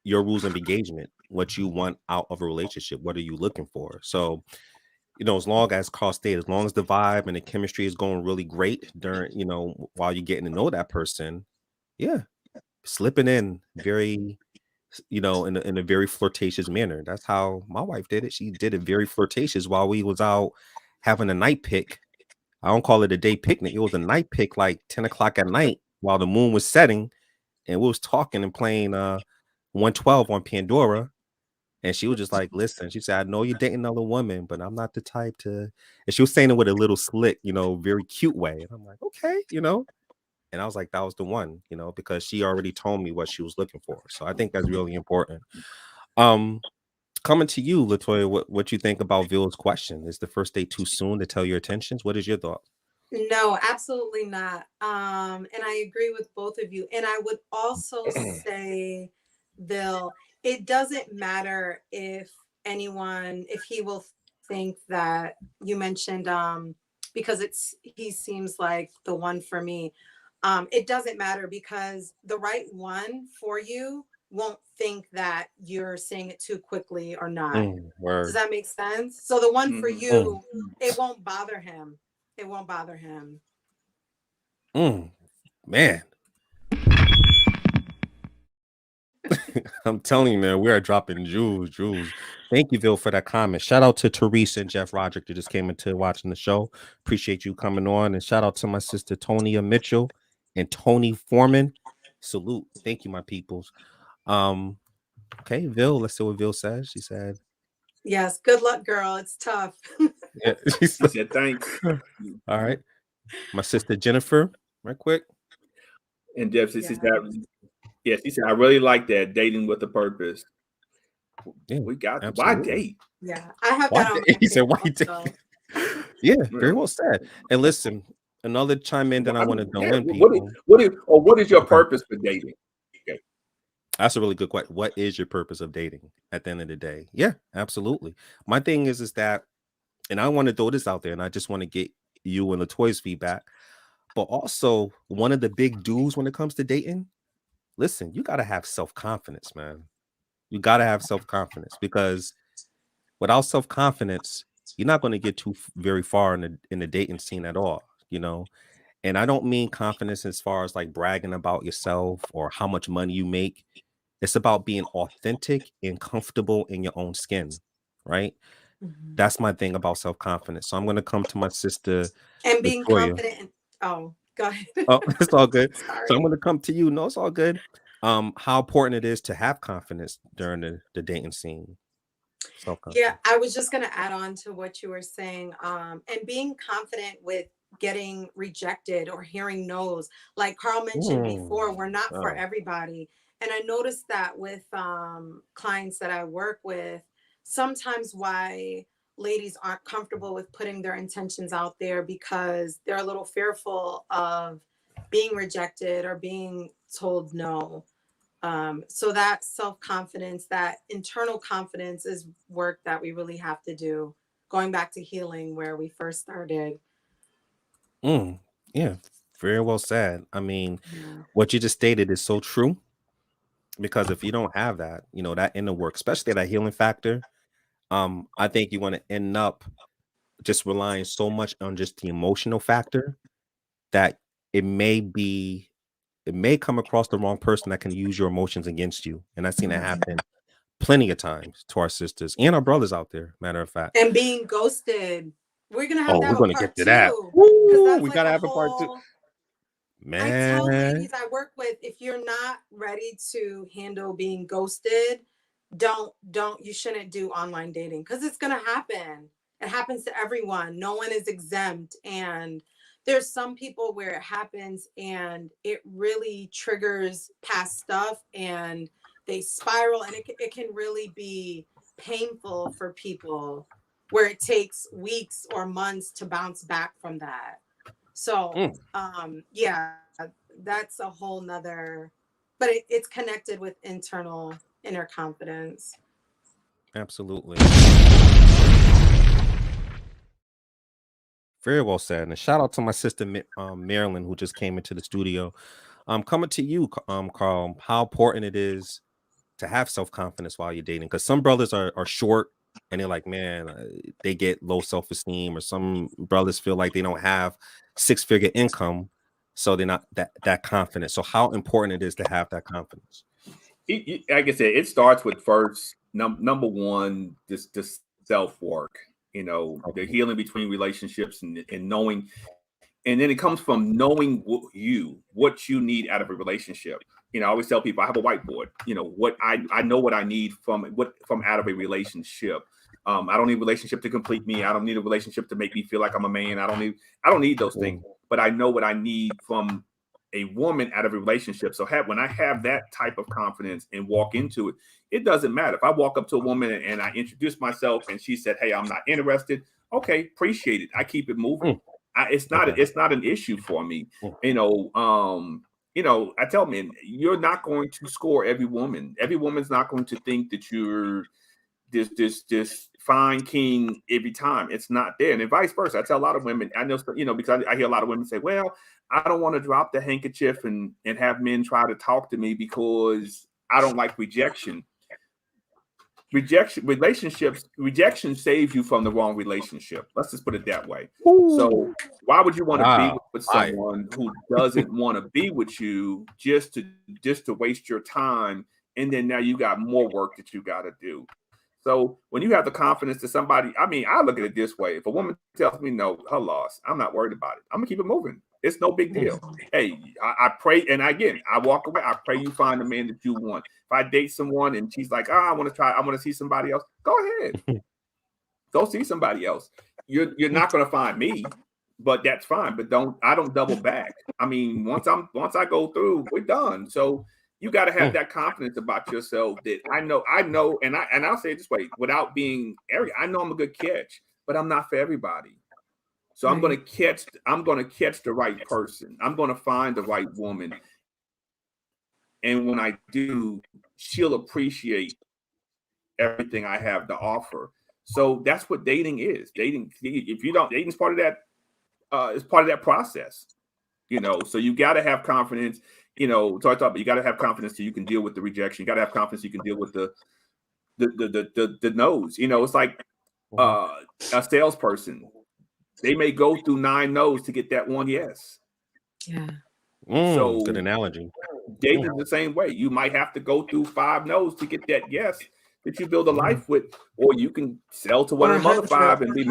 your rules of engagement, what you want out of a relationship. What are you looking for? So, as long as Carl stated, as long as the vibe and the chemistry is going really great during, while you're getting to know that person, yeah, slipping in very, in a very flirtatious manner. That's how my wife did it. She did it very flirtatious while we was out having a night pick. I don't call it a day picnic. It was a night pick, like 10 o'clock at night while the moon was setting, and we was talking and playing 112 on Pandora. And she was just like, listen, she said, I know you're dating another woman, but I'm not the type to. And she was saying it with a little slick, very cute way. And I'm like, okay, and I was like, that was the one, because she already told me what she was looking for. So I think that's really important. Coming to you, Latoya, what you think about Vill's question? Is the first date too soon to tell your intentions? What is your thought? No, absolutely not. And I agree with both of you. And I would also say, Bill, it doesn't matter if he will think that you mentioned, because he seems like the one for me. It doesn't matter, because the right one for you won't think that you're saying it too quickly or not. Does that make sense? So the one for you, it won't bother him. It won't bother him. Man. I'm telling you, man, we are dropping jewels. Thank you, Bill, for that comment. Shout out to Teresa and Jeff Roderick that just came into watching the show. Appreciate you coming on. And shout out to my sister Tonya Mitchell and Tony Foreman. Salute. Thank you, my peoples. Okay, Bill, let's see what Bill says. She said, yes, good luck, girl. It's tough. Yeah, she said thanks. All right. My sister Jennifer, right quick. And Jeff said, she said, I really like that, dating with a purpose. Yeah, we got absolutely. Why date? Yeah, I have that on. He said, why date? Yeah, very well said. And listen, another chime in that I want to know in people. What is your purpose for dating? Okay. That's a really good question. What is your purpose of dating at the end of the day? Yeah, absolutely. My thing is that, and I want to throw this out there, and I just want to get you and Latoya's feedback, but also one of the big do's when it comes to dating, listen, you got to have self-confidence, man. You got to have self-confidence, because without self-confidence, you're not going to get very far in the dating scene at all, And I don't mean confidence as far as like bragging about yourself or how much money you make. It's about being authentic and comfortable in your own skin, right? Mm-hmm. That's my thing about self-confidence. So I'm going to come to my sister and being Latoya. Confident. Oh, go ahead. Oh, it's all good. So I'm going to come to you. No, it's all good. How important it is to have confidence during the dating scene. Yeah, I was just going to add on to what you were saying. And being confident with getting rejected or hearing no's, like Carl mentioned before, we're not for everybody. And I noticed that with clients that I work with, sometimes why ladies aren't comfortable with putting their intentions out there, because they're a little fearful of being rejected or being told no. So that self-confidence, that internal confidence, is work that we really have to do, going back to healing where we first started. Yeah, very well said. I mean, what you just stated is so true, because if you don't have that, that inner work, especially that healing factor, I think you're going to end up just relying so much on just the emotional factor that it may come across the wrong person that can use your emotions against you. And I've seen it happen plenty of times to our sisters and our brothers out there, matter of fact. And being ghosted. We're going to have we're going to get to that. We got to have a part two. Man. I tell ladies I work with, if you're not ready to handle being ghosted, you shouldn't do online dating, because it's going to happen. It happens to everyone. No one is exempt. And there's some people where it happens and it really triggers past stuff and they spiral, and it can really be painful for people where it takes weeks or months to bounce back from that. So yeah, that's a whole nother, but it's connected with inner confidence. Absolutely. Very well said. And a shout out to my sister Marilyn, who just came into the studio. Coming to you, Carl, how important it is to have self-confidence while you're dating, because some brothers are short and they're like, man, they get low self-esteem, or some brothers feel like they don't have six-figure income, so they're not that confident. So how important it is to have that confidence? Like I said, it starts with first number one, this self-work, you know, the healing between relationships and knowing. And then it comes from knowing what you need out of a relationship. You know, I always tell people I have a whiteboard. You know, what I know what I need from out of a relationship. I don't need a relationship to complete me. I don't need a relationship to make me feel like I'm a man. I don't need those things. But I know what I need from a woman out of a relationship. So when I have that type of confidence and walk into it, it doesn't matter. If I walk up to a woman and I introduce myself and she said, "Hey, I'm not interested." Okay, appreciate it. I keep it moving. It's not an issue for me. You know, I tell men, you're not going to score every woman. Every woman's not going to think that you're this fine king every time. It's not there. And then vice versa. I tell a lot of women, I know, because I hear a lot of women say, well, I don't want to drop the handkerchief and have men try to talk to me because I don't like rejection. Rejection saves you from the wrong relationship. Let's just put it that way. Ooh. So why would you want to be with someone who doesn't want to be with you just to waste your time? And then now you got more work that you got to do. So when you have the confidence to somebody, I mean, I look at it this way. If a woman tells me no, her loss, I'm not worried about it. I'm gonna keep it moving. It's no big deal. Hey, I pray, and again, I walk away. I pray you find the man that you want. If I date someone and she's like, I want to see somebody else, go ahead. Go see somebody else. You're not gonna find me, but that's fine. But I don't double back. I mean, once I go through, we're done. So you got to have that confidence about yourself that I know, and I'll say it this way, without being arrogant. I know I'm a good catch, but I'm not for everybody. So I'm going to catch the right person. I'm going to find the right woman. And when I do, she'll appreciate everything I have to offer. So that's what dating is. Dating, if you don't, dating's part of that, is part of that process. You know, so you got to have confidence. You know, so I thought, but you got to have confidence so you can deal with the rejection. You got to have confidence so you can deal with the no's. You know, it's like a salesperson. They may go through 9 no's to get that one yes. Yeah. So good analogy. Dating is the same way. You might have to go through 5 no's to get that yes that you build a life with, or you can sell to one of the other 5 and be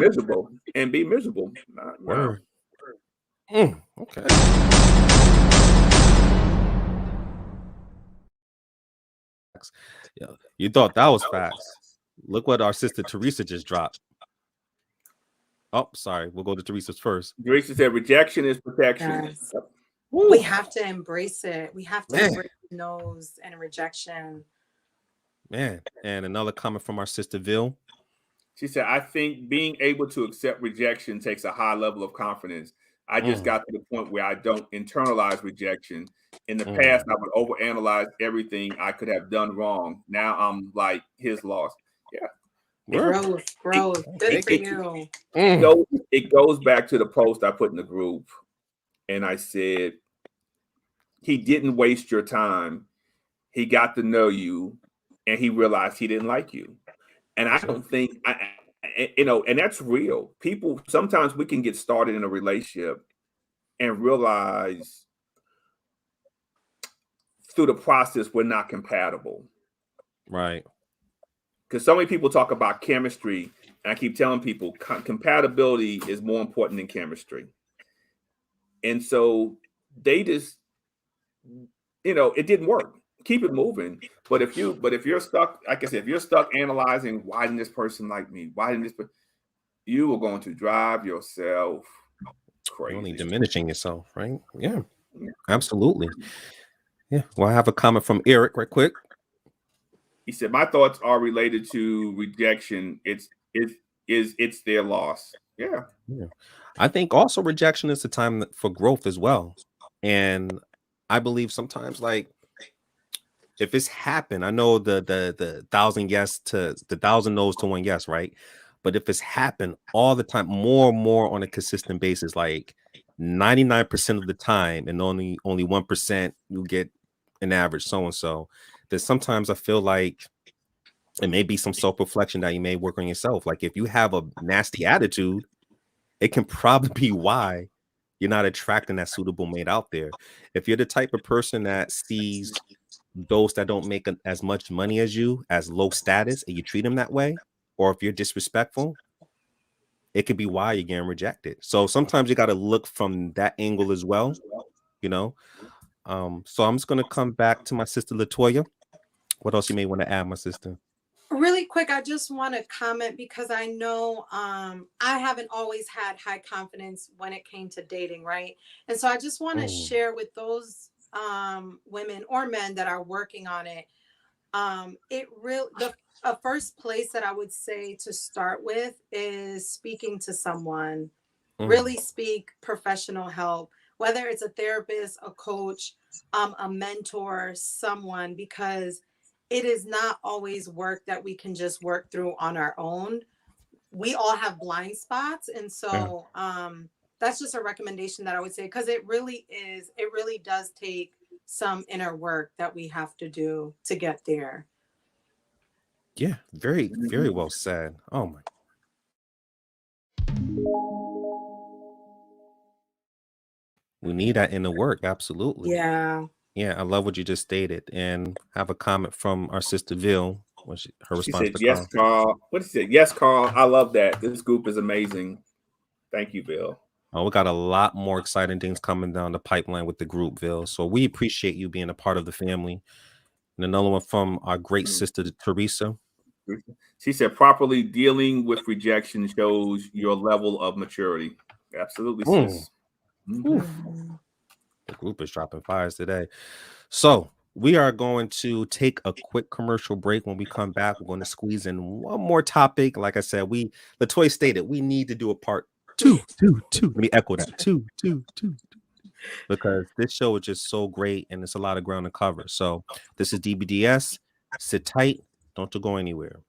miserable. Okay. Yeah, you thought that was fast. Look what our sister Teresa just dropped. Oh, sorry. We'll go to Teresa's first. Teresa said rejection is protection. Yes. We have to embrace it. We have to embrace no's and rejection. Man. And another comment from our sister Ville. She said, I think being able to accept rejection takes a high level of confidence. I just got to the point where I don't internalize rejection. In the past, I would overanalyze everything I could have done wrong. Now I'm like, his loss. Yeah. Growth. Good for you. It goes back to the post I put in the group. And I said, he didn't waste your time. He got to know you and he realized he didn't like you. And I don't think, and that's real. People, sometimes we can get started in a relationship and realize through the process we're not compatible. Right. Because so many people talk about chemistry, and I keep telling people compatibility is more important than chemistry. And so they just, it didn't work. Keep it moving. But if you're stuck, like I said, if you're stuck analyzing, why didn't this person like me? Why didn't this? you are going to drive yourself You're only crazy. diminishing yourself, right? Yeah, absolutely. Yeah. Well, I have a comment from Eric right quick. He said, "My thoughts are related to rejection. It's their loss." Yeah. Yeah. I think also rejection is the time for growth as well. And I believe sometimes, like, if it's happened, I know the thousand yes to the thousand no's to one yes, right? But if it's happened all the time, more and more on a consistent basis, like 99% of the time, and only 1% you get an average so and so, then sometimes I feel like it may be some self-reflection that you may work on yourself. Like if you have a nasty attitude, it can probably be why you're not attracting that suitable mate out there. If you're the type of person that sees those that don't make as much money as you as low status and you treat them that way, or if you're disrespectful, it could be why you're getting rejected. So sometimes you got to look from that angle as well, you know. So I'm just going to come back to my sister Latoya. What else you may want to add, my sister? Really quick, I just want to comment because I know I haven't always had high confidence when it came to dating, right? And so I just want to share with those women or men that are working on it. The first place that I would say to start with is speaking to someone. Really speak professional help, whether it's a therapist, a coach, a mentor, someone, because it is not always work that we can just work through on our own. We all have blind spots. And so that's just a recommendation that I would say, because it really does take some inner work that we have to do to get there. Yeah, very, very well said. Oh my. We need that inner work. Absolutely. Yeah. Yeah, I love what you just stated. And have a comment from our sister Ville. Her response She said, to "Yes, Carl." What did she say? Yes, Carl. I love that. This group is amazing. Thank you, Bill. Oh, we got a lot more exciting things coming down the pipeline with the group, Ville. So we appreciate you being a part of the family. And another one from our great sister Teresa. She said, "Properly dealing with rejection shows your level of maturity." Absolutely, sis. The group is dropping fires today. So we are going to take a quick commercial break. When we come back, we're going to squeeze in one more topic. Like I said, Latoya stated we need to do a part two. Let me echo that. Two. Because this show is just so great and it's a lot of ground to cover. So this is DBDS. Sit tight. Don't you go anywhere.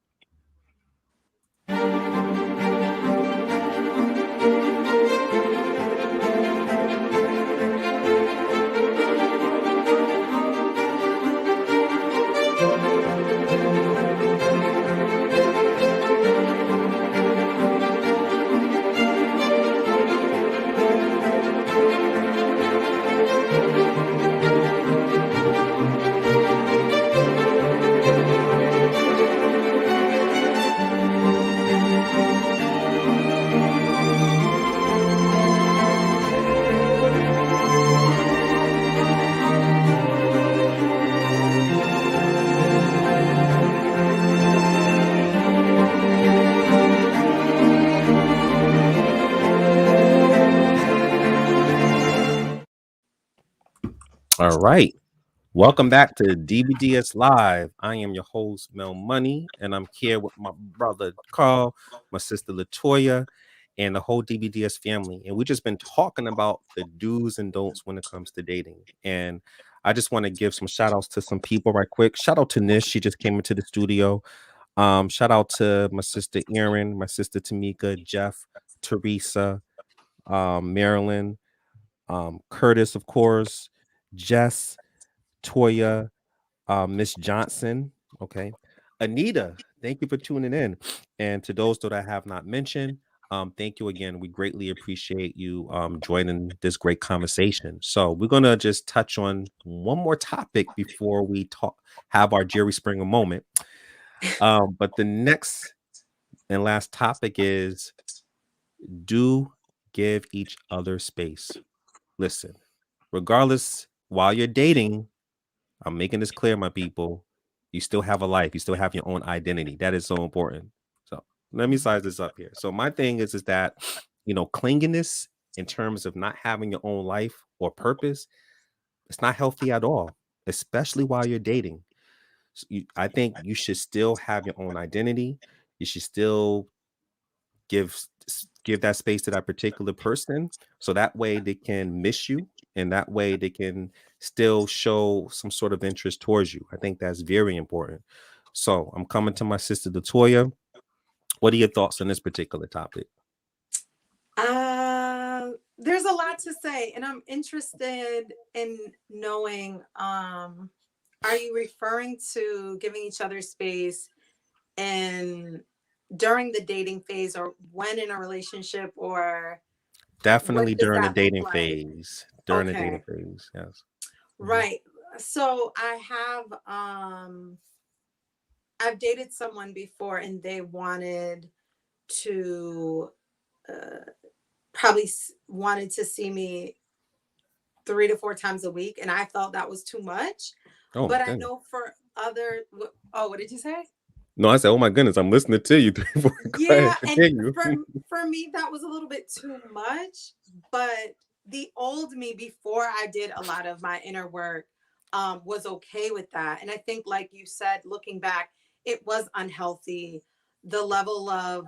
All right. Welcome back to DBDS Live. I am your host, Mel Money, and I'm here with my brother Carl, my sister Latoya, and the whole DBDS family. And we've just been talking about the do's and don'ts when it comes to dating. And I just want to give some shout outs to some people right quick. Shout out to Nish. She just came into the studio. Shout out to my sister Erin, my sister Tamika, Jeff, Teresa, Marilyn, Curtis, of course, Jess, Toya, Miss Johnson, okay, Anita, thank you for tuning in. And to those that I have not mentioned, thank you again. We greatly appreciate you joining this great conversation. So we're gonna just touch on one more topic before we have our Jerry Springer moment. But the next and last topic is, do give each other space. Listen, regardless, while you're dating, I'm making this clear, my people, you still have a life. You still have your own identity. That is so important. So let me size this up here. So my thing is that, clinginess in terms of not having your own life or purpose, it's not healthy at all, especially while you're dating. I think you should still have your own identity. You should still give that space to that particular person, so that way they can miss you, and that way they can still show some sort of interest towards you. I think that's very important. So I'm coming to my sister Latoya. What are your thoughts on this particular topic? There's a lot to say, and I'm interested in knowing, are you referring to giving each other space and during the dating phase, or when in a relationship, or Definitely what does during the that look dating like? phase. During the dating Okay. phase, yes. Right. So I've dated someone before, and they wanted to probably wanted to see me 3 to 4 times a week, and I felt that was too much. Oh my But I goodness. know for other, oh, what did you say? No, I said, oh my goodness, I'm listening to you. Go Yeah, ahead, and continue. for me that was a little bit too much. But the old me, before I did a lot of my inner work, was okay with that. And I think, like you said, looking back, it was unhealthy. The level of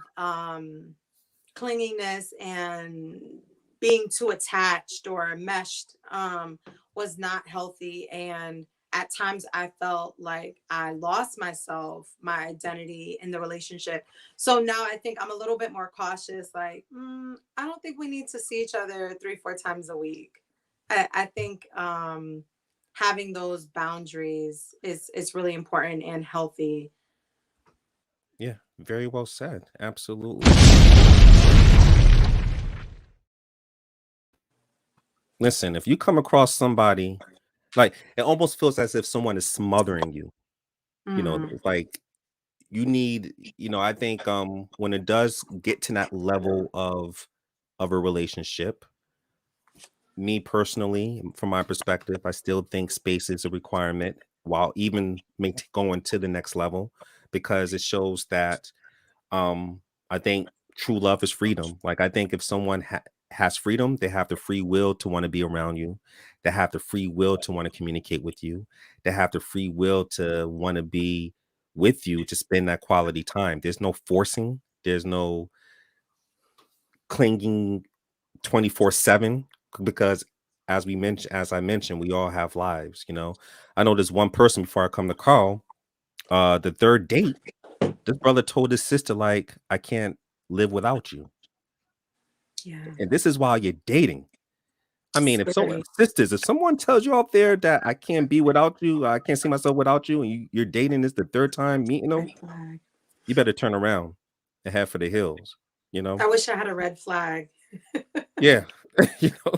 clinginess and being too attached or meshed was not healthy. And at times I felt like I lost myself, my identity in the relationship. So now I think I'm a little bit more cautious, like, I don't think we need to see each other 3, 4 times a week. I think having those boundaries is really important and healthy. Yeah, very well said. Absolutely. Listen, if you come across somebody, like, it almost feels as if someone is smothering you. Mm, It's like you need, I think when it does get to that level of a relationship, me personally, from my perspective, I still think space is a requirement, while even going to the next level, because it shows that I think true love is freedom. Like, I think if someone has freedom, they have the free will to want to be around you. They have the free will to want to communicate with you. They have the free will to want to be with you, to spend that quality time. There's no forcing. There's no clinging 24/7, because as I mentioned, we all have lives. I know there's one person before I come to call, the third date, this brother told his sister, like, I can't live without you. yeah, And this is while you're dating. I mean, if scary. someone tells you out there that I can't be without you, I can't see myself without you, and you're dating this the third time meeting them, Red flag. you better turn around and head for the hills, I wish I had a red flag. Yeah. you know.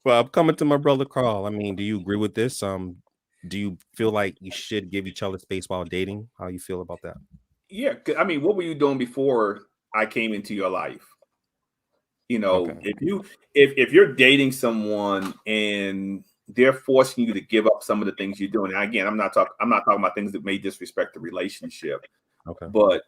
Well, I'm coming to my brother Carl. I mean, do you agree with this? Do you feel like you should give each other space while dating? How you feel about that? Yeah, I mean, what were you doing before I came into your life? Okay. If you're dating someone and they're forcing you to give up some of the things you're doing. Now, again, I'm not talking about things that may disrespect the relationship, Okay. but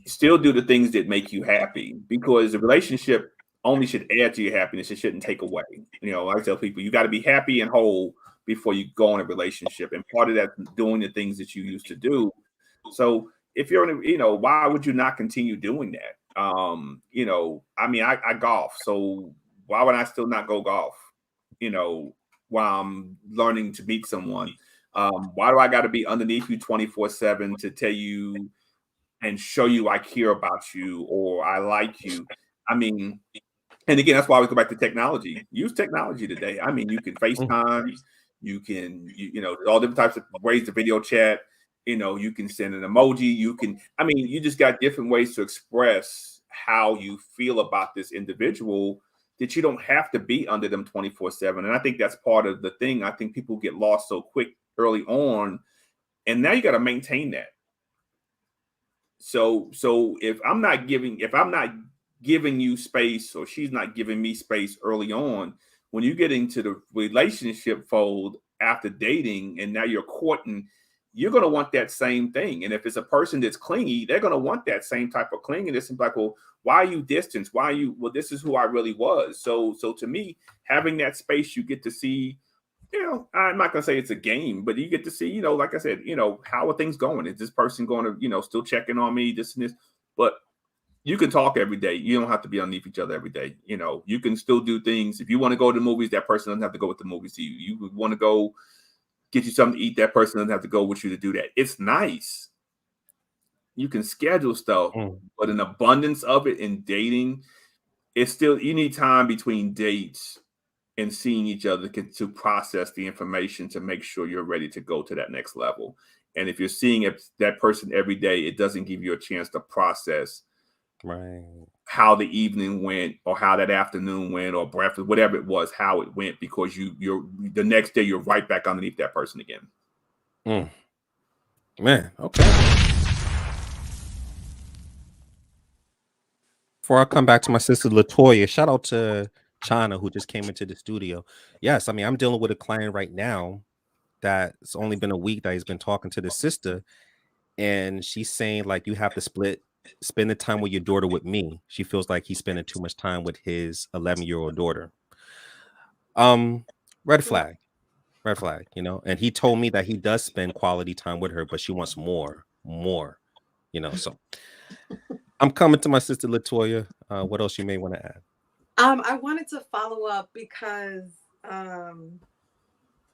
still do the things that make you happy, because the relationship only should add to your happiness. It shouldn't take away. I tell people, you got to be happy and whole before you go in a relationship. And part of that is doing the things that you used to do. So if you're in why would you not continue doing that? I mean, I golf. So why would I still not go golf? While I'm learning to meet someone. Why do I got to be underneath you 24/7 to tell you and show you I care about you or I like you? I mean, and again, that's why we go back to technology. Use technology today. I mean, you can FaceTime, you can, all different types of ways to video chat. You can send an emoji. You just got different ways to express how you feel about this individual, that you don't have to be under them 24/7. And I think that's part of the thing. I think people get lost so quick early on, and now you got to maintain that. So if I'm not giving you space, or she's not giving me space early on, when you get into the relationship fold after dating and now you're courting, you're going to want that same thing. And if it's a person that's clingy, they're going to want that same type of clinginess. And like, well, why are you distant? Why are you, well, this is who I really was. So to me, having that space, you get to see, you know, I'm not going to say it's a game, but you get to see, you know, like I said, you know, how are things going? Is this person going to, you know, still checking on me, this and this? But you can talk every day. You don't have to be underneath each other every day. You know, you can still do things. If you want to go to the movies, that person doesn't have to go with the movies to you. You want to go get you something to eat, that person doesn't have to go with you to do that. It's nice. You can schedule stuff, but an abundance of it in dating, it's still, you need time between dates and seeing each other to process the information to make sure you're ready to go to that next level. And if you're seeing that person every day, it doesn't give you a chance to process how the evening went, or how that afternoon went, or breakfast, whatever it was, how it went, because you're the next day you're right back underneath that person again. Man, okay. Before I come back to my sister Latoya, shout out to China who just came into the studio. Yes, I mean, I'm dealing with a client right now that it's only been a week that he's been talking to the sister, and she's saying like, you have to spend the time with your daughter with me. She feels like he's spending too much time with his 11-year-old daughter. Red flag, you know. And he told me that he does spend quality time with her, but she wants more, you know. So I'm coming to my sister Latoya. What else you may want to add? I wanted to follow up because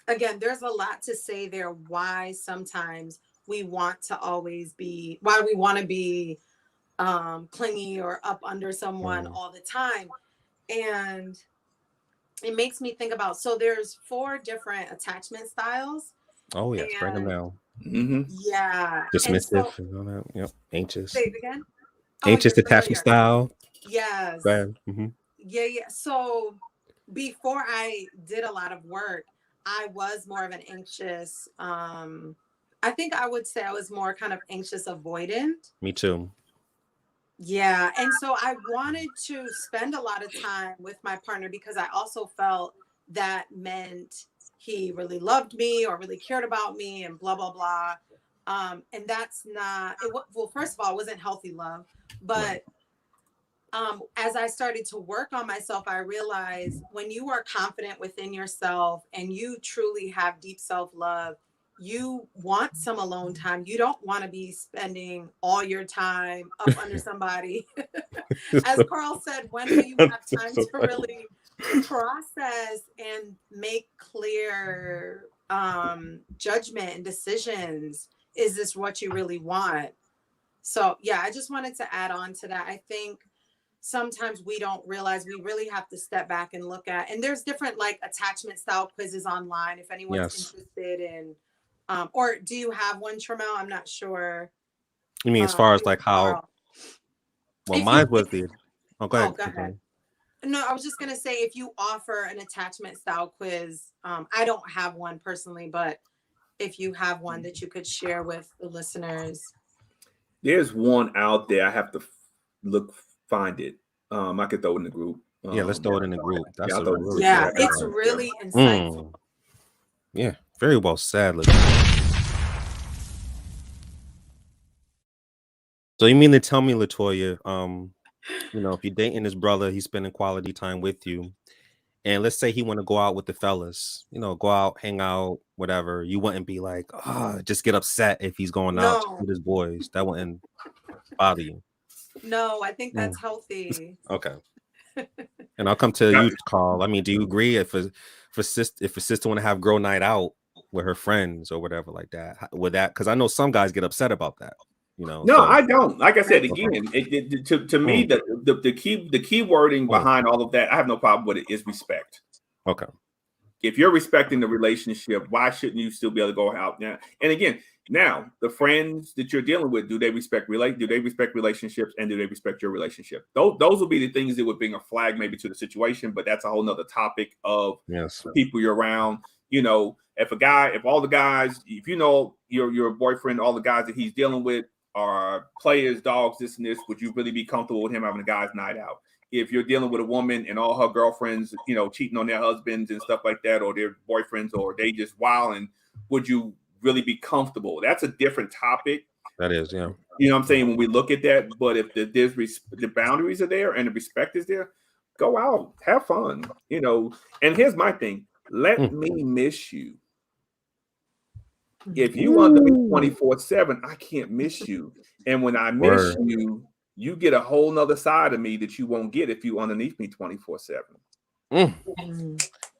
again, there's a lot to say there why sometimes we want to be clingy or up under someone all the time. And it makes me think about, so there's 4 different attachment styles. Oh yes, break them down. Yeah. Dismissive and all that. Yep. Anxious. Say it again. Anxious attachment style. Yes. Yeah. So before I did a lot of work, I was more of an anxious. I think I would say I was more kind of anxious avoidant. Me too. Yeah. And so I wanted to spend a lot of time with my partner because I also felt that meant he really loved me or really cared about me and blah, blah, blah. And that's not, well, first of all, it wasn't healthy love, but as I started to work on myself, I realized when you are confident within yourself and you truly have deep self-love, you want some alone time. You don't want to be spending all your time up under somebody. As Carl said, when do you have time to really process and make clear judgment and decisions? Is this what you really want? So yeah, I just wanted to add on to that. I think sometimes we don't realize we really have to step back and look at, and there's different like attachment style quizzes online if anyone's interested in, or do you have one, Tramel? I'm not sure. You mean as far as like how, well, mine was the, oh, go ahead. Go ahead. No, I was just going to say, if you offer an attachment style quiz, I don't have one personally, but if you have one that you could share with the listeners. There's one out there. I have to find it. I could throw it in the group. Yeah, let's throw it in the group. That's it's really insightful. Yeah, very well said. So you mean to tell me, Latoya, you know, if you're dating his brother, he's spending quality time with you, and let's say he want to go out with the fellas, you know, go out, hang out, whatever, you wouldn't be like, just get upset if he's going out with his boys. That wouldn't bother you. No, I think that's healthy. Okay. And I'll come to you, Carl. I mean, do you agree if a sister want to have girl night out with her friends or whatever like that, with that? Because I know some guys get upset about that. You know, no, I don't. Like I said again, to me, the key wording behind all of that, I have no problem with it, is respect. Okay. If you're respecting the relationship, why shouldn't you still be able to go out now? And again, now the friends that you're dealing with, do they respect relationships, and do they respect your relationship? Those will be the things that would bring a flag maybe to the situation, but that's a whole nother topic of people you're around. You know, if all the guys, if you know your boyfriend, all the guys that he's dealing with are players, dogs, this and this, would you really be comfortable with him having a guy's night out? If you're dealing with a woman and all her girlfriends, you know, cheating on their husbands and stuff like that, or their boyfriends, or they just wilding, would you really be comfortable. That's a different topic. That is, yeah. You know what I'm saying? When we look at that, but if the boundaries are there and the respect is there, go out, have fun, you know. And here's my thing: let me miss you. If you want to be 24/7, I can't miss you. And when I miss you, you get a whole nother side of me that you won't get if you underneath me 24/7.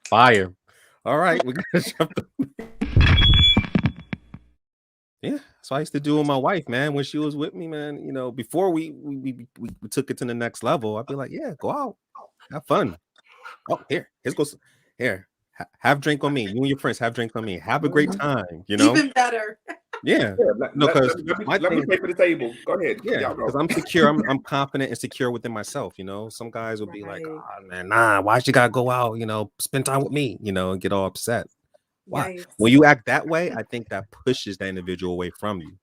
Fire. All right, we gotta jump. Yeah, so I used to do with my wife, man, when she was with me, man. You know, before we took it to the next level, I'd be like, yeah, go out, have fun. Oh, here's goes here. Have drink on me. You and your friends have drink on me. Have a great time. You know, Even better. Yeah, no, because let me pay for the table. Go ahead. Yeah, because I'm secure. I'm confident and secure within myself. You know, some guys will be like, "Oh man, nah, why you gotta go out? You know, spend time with me. You know, and get all upset." Why? Yikes. When you act that way, I think that pushes the individual away from you.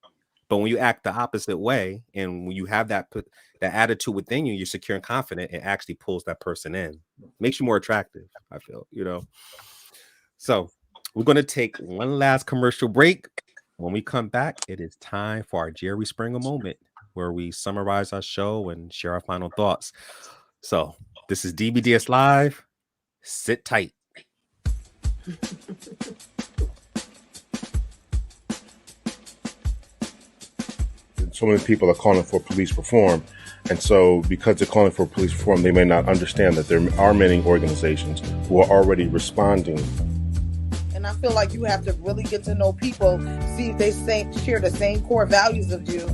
But when you act the opposite way, and when you have that attitude within you, you're secure and confident, it actually pulls that person in, makes you more attractive. I feel, you know. So we're gonna take one last commercial break. When we come back, it is time for our Jerry Springer moment, where we summarize our show and share our final thoughts. So this is DBDS Live. Sit tight. So many people are calling for police reform. And so because they're calling for police reform, they may not understand that there are many organizations who are already responding. And I feel like you have to really get to know people, see if they share the same core values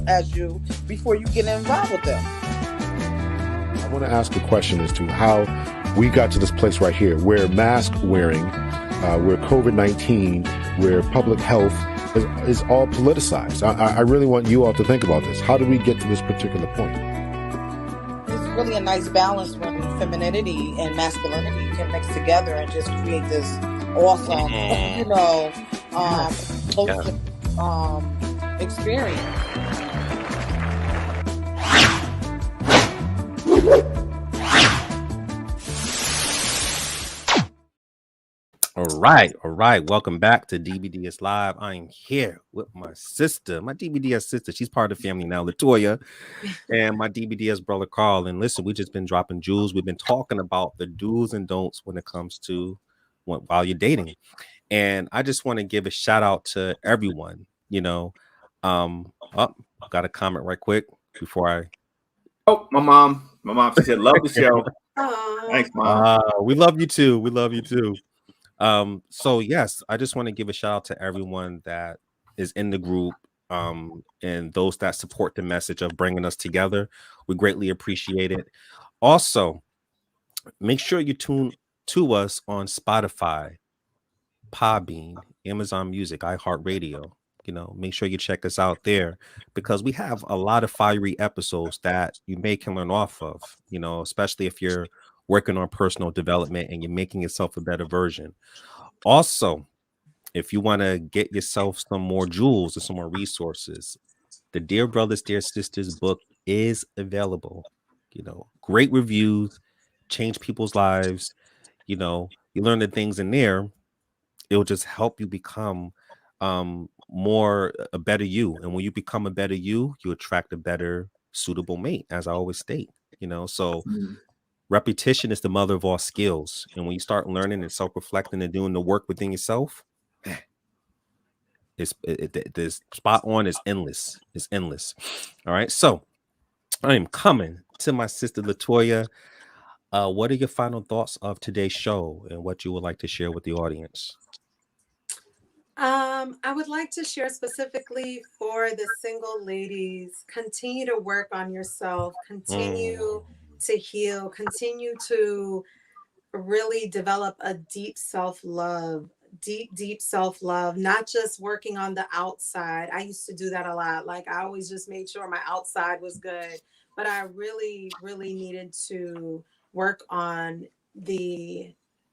as you before you get involved with them. I want to ask a question as to how we got to this place right here, where mask wearing, where COVID-19, where public health is all politicized. I really want you all to think about this. How do we get to this particular point? It's really a nice balance when femininity and masculinity can mix together and just create this awesome, experience. All right. Welcome back to DBDS Live. I'm here with my sister, my DBDS sister. She's part of the family now, Latoya, and my DBDS brother, Carl. And listen, we just been dropping jewels. We've been talking about the do's and don'ts when it comes to while you're dating. And I just want to give a shout out to everyone, got a comment right quick before I. Oh, my mom, she said, love the show. Thanks, Mom. We love you too. We love you too. So yes, I just want to give a shout out to everyone that is in the group, and those that support the message of bringing us together. We greatly appreciate it. Also, make sure you tune to us on Spotify, Podbean, Amazon Music, iHeartRadio. Make sure you check us out there, because we have a lot of fiery episodes that you can learn off of, especially if you're working on personal development and you're making yourself a better version. Also, if you want to get yourself some more jewels or some more resources, the Dear Brothers, Dear Sisters book is available. Great reviews, change people's lives. You learn the things in there. It'll just help you become a better you. And when you become a better you attract a better suitable mate, as I always state. So repetition is the mother of all skills. And when you start learning and self-reflecting and doing the work within yourself, the spot on is endless. It's endless. All right. So I am coming to my sister Latoya. What are your final thoughts of today's show and what you would like to share with the audience? I would like to share specifically for the single ladies: continue to work on yourself, continue to heal, continue to really develop a deep self-love, deep self-love, not just working on the outside. I used to do that a lot. Like, I always just made sure my outside was good, but I really, really needed to work on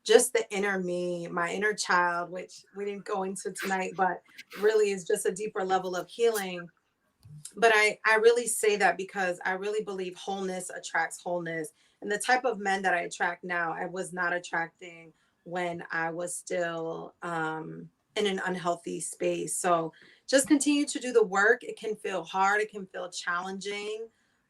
just the inner me, my inner child, which we didn't go into tonight, but really is just a deeper level of healing. But I really say that because I really believe wholeness attracts wholeness. And the type of men that I attract now, I was not attracting when I was still in in an unhealthy space. So just continue to do the work. It can feel hard, it can feel challenging,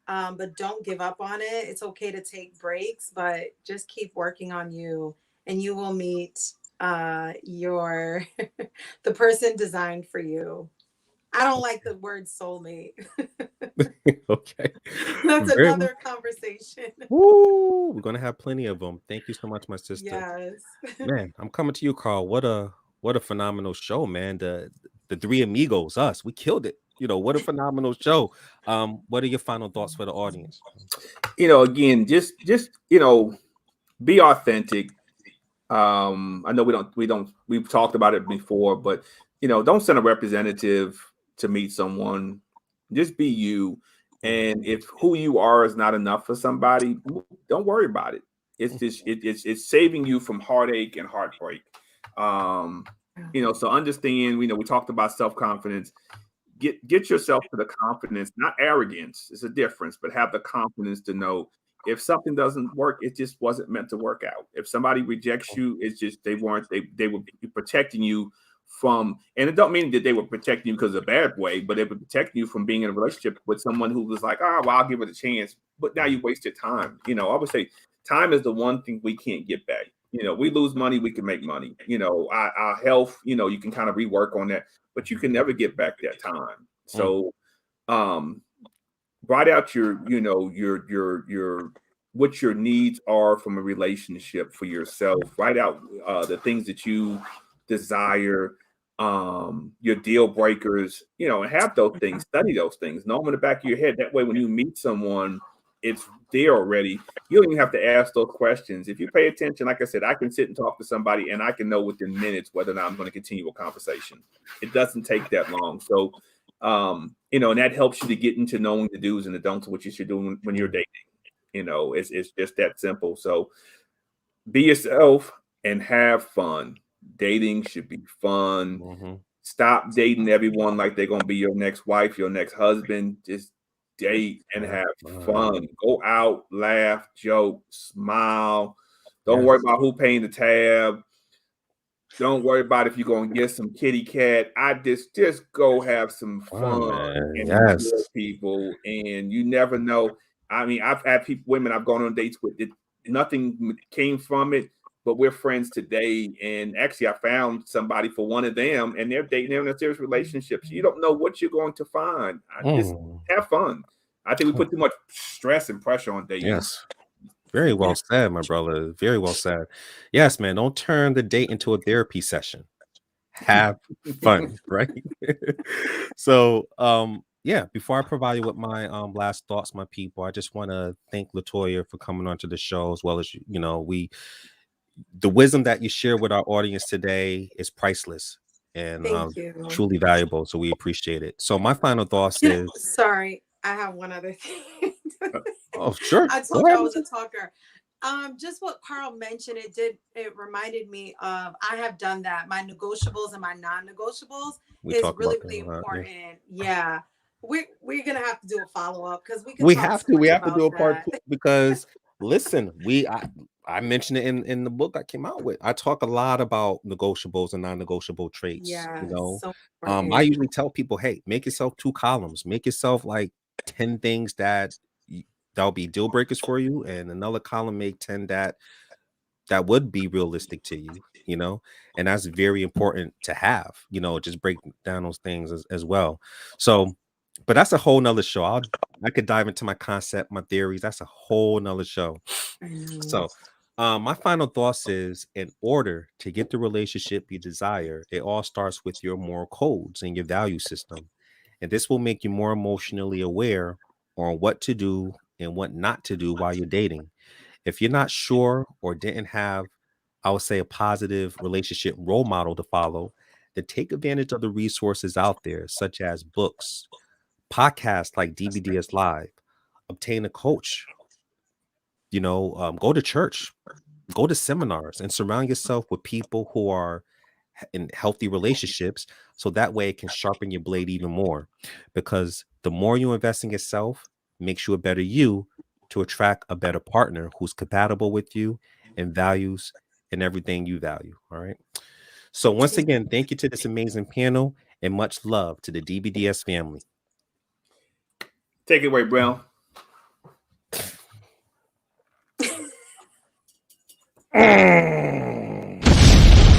but don't give up on it. It's okay to take breaks, but just keep working on you, and you will meet your the person designed for you. I don't like the word soulmate. Okay. That's Very another conversation. Woo! We're gonna have plenty of them. Thank you so much, my sister. Yes. Man, I'm coming to you, Carl. What a phenomenal show, man. The three amigos, us, we killed it. What a phenomenal show. What are your final thoughts for the audience? Again, just be authentic. I know we've talked about it before, but don't send a representative to meet someone. Just be you. And if who you are is not enough for somebody, don't worry about it. It's just it's saving you from heartache and heartbreak. So understand, we talked about self-confidence. Get yourself to the confidence, not arrogance. It's a difference, but have the confidence to know if something doesn't work, it just wasn't meant to work out. If somebody rejects you, it's just they were protecting you from, and it don't mean that they were protecting you because of a bad way, but they were protecting you from being in a relationship with someone who was like, well, I'll give it a chance. But now you wasted time. I would say time is the one thing we can't get back. We lose money, we can make money. Our health, you can kind of rework on that, but you can never get back that time. So, write out your what your needs are from a relationship for yourself. Write out the things that you desire, your deal breakers, and have those things. Study those things. Know them in the back of your head. That way, when you meet someone, it's there already. You don't even have to ask those questions. If you pay attention, like I said, I can sit and talk to somebody and I can know within minutes whether or not I'm going to continue a conversation. It doesn't take that long. So, and that helps you to get into knowing the do's and the don'ts of what you should do when you're dating. It's just that simple. So be yourself and have fun. Dating should be fun. Stop dating everyone like they're going to be your next wife, your next husband. Just date and have fun. Go out, laugh, joke, smile. Don't worry about who paying the tab. Don't worry about if you're going to get some kitty cat. I just go have some fun and enjoy people. And you never know. I mean, I've had women I've gone on dates with. Nothing came from it, but we're friends today. And actually, I found somebody for one of them, and they're dating in a serious relationship. So you don't know what you're going to find. Just have fun. I think we put too much stress and pressure on dating. Yes. Very well said, my brother. Very well said. Yes, man. Don't turn the date into a therapy session. Have fun, right? So, before I provide you with my last thoughts, my people, I just want to thank Latoya for coming onto the show, as well as the wisdom that you share with our audience today is priceless and truly valuable. So we appreciate it. So my final thoughts is, sorry, I have one other thing. Oh, sure. I told you I was a talker. Just what Carl mentioned, it reminded me of, I have done that. My negotiables and my non-negotiables is really important. Yeah. We're gonna have to do a follow-up because we have to do a part 2 because listen, I mentioned it in the book I came out with. I talk a lot about negotiables and non-negotiable traits. So I usually tell people, hey, make yourself 2 columns, make yourself like 10 things that'll be deal breakers for you, and another column make 10 that would be realistic to you, and that's very important to have, just break down those things as well. So, but that's a whole nother show. I could dive into my concept, my theories. That's a whole nother show. So my final thoughts is, in order to get the relationship you desire, it all starts with your moral codes and your value system. And this will make you more emotionally aware on what to do and what not to do while you're dating. If you're not sure or didn't have, I would say, a positive relationship role model to follow, then take advantage of the resources out there, such as books, podcasts like DBDS Live, obtain a coach, go to church, go to seminars, and surround yourself with people who are in healthy relationships, so that way it can sharpen your blade even more. Because the more you invest in yourself, makes you a better you to attract a better partner who's compatible with you and values and everything you value. All right. So once again, thank you to this amazing panel and much love to the DBDS family. Take it away, Brown.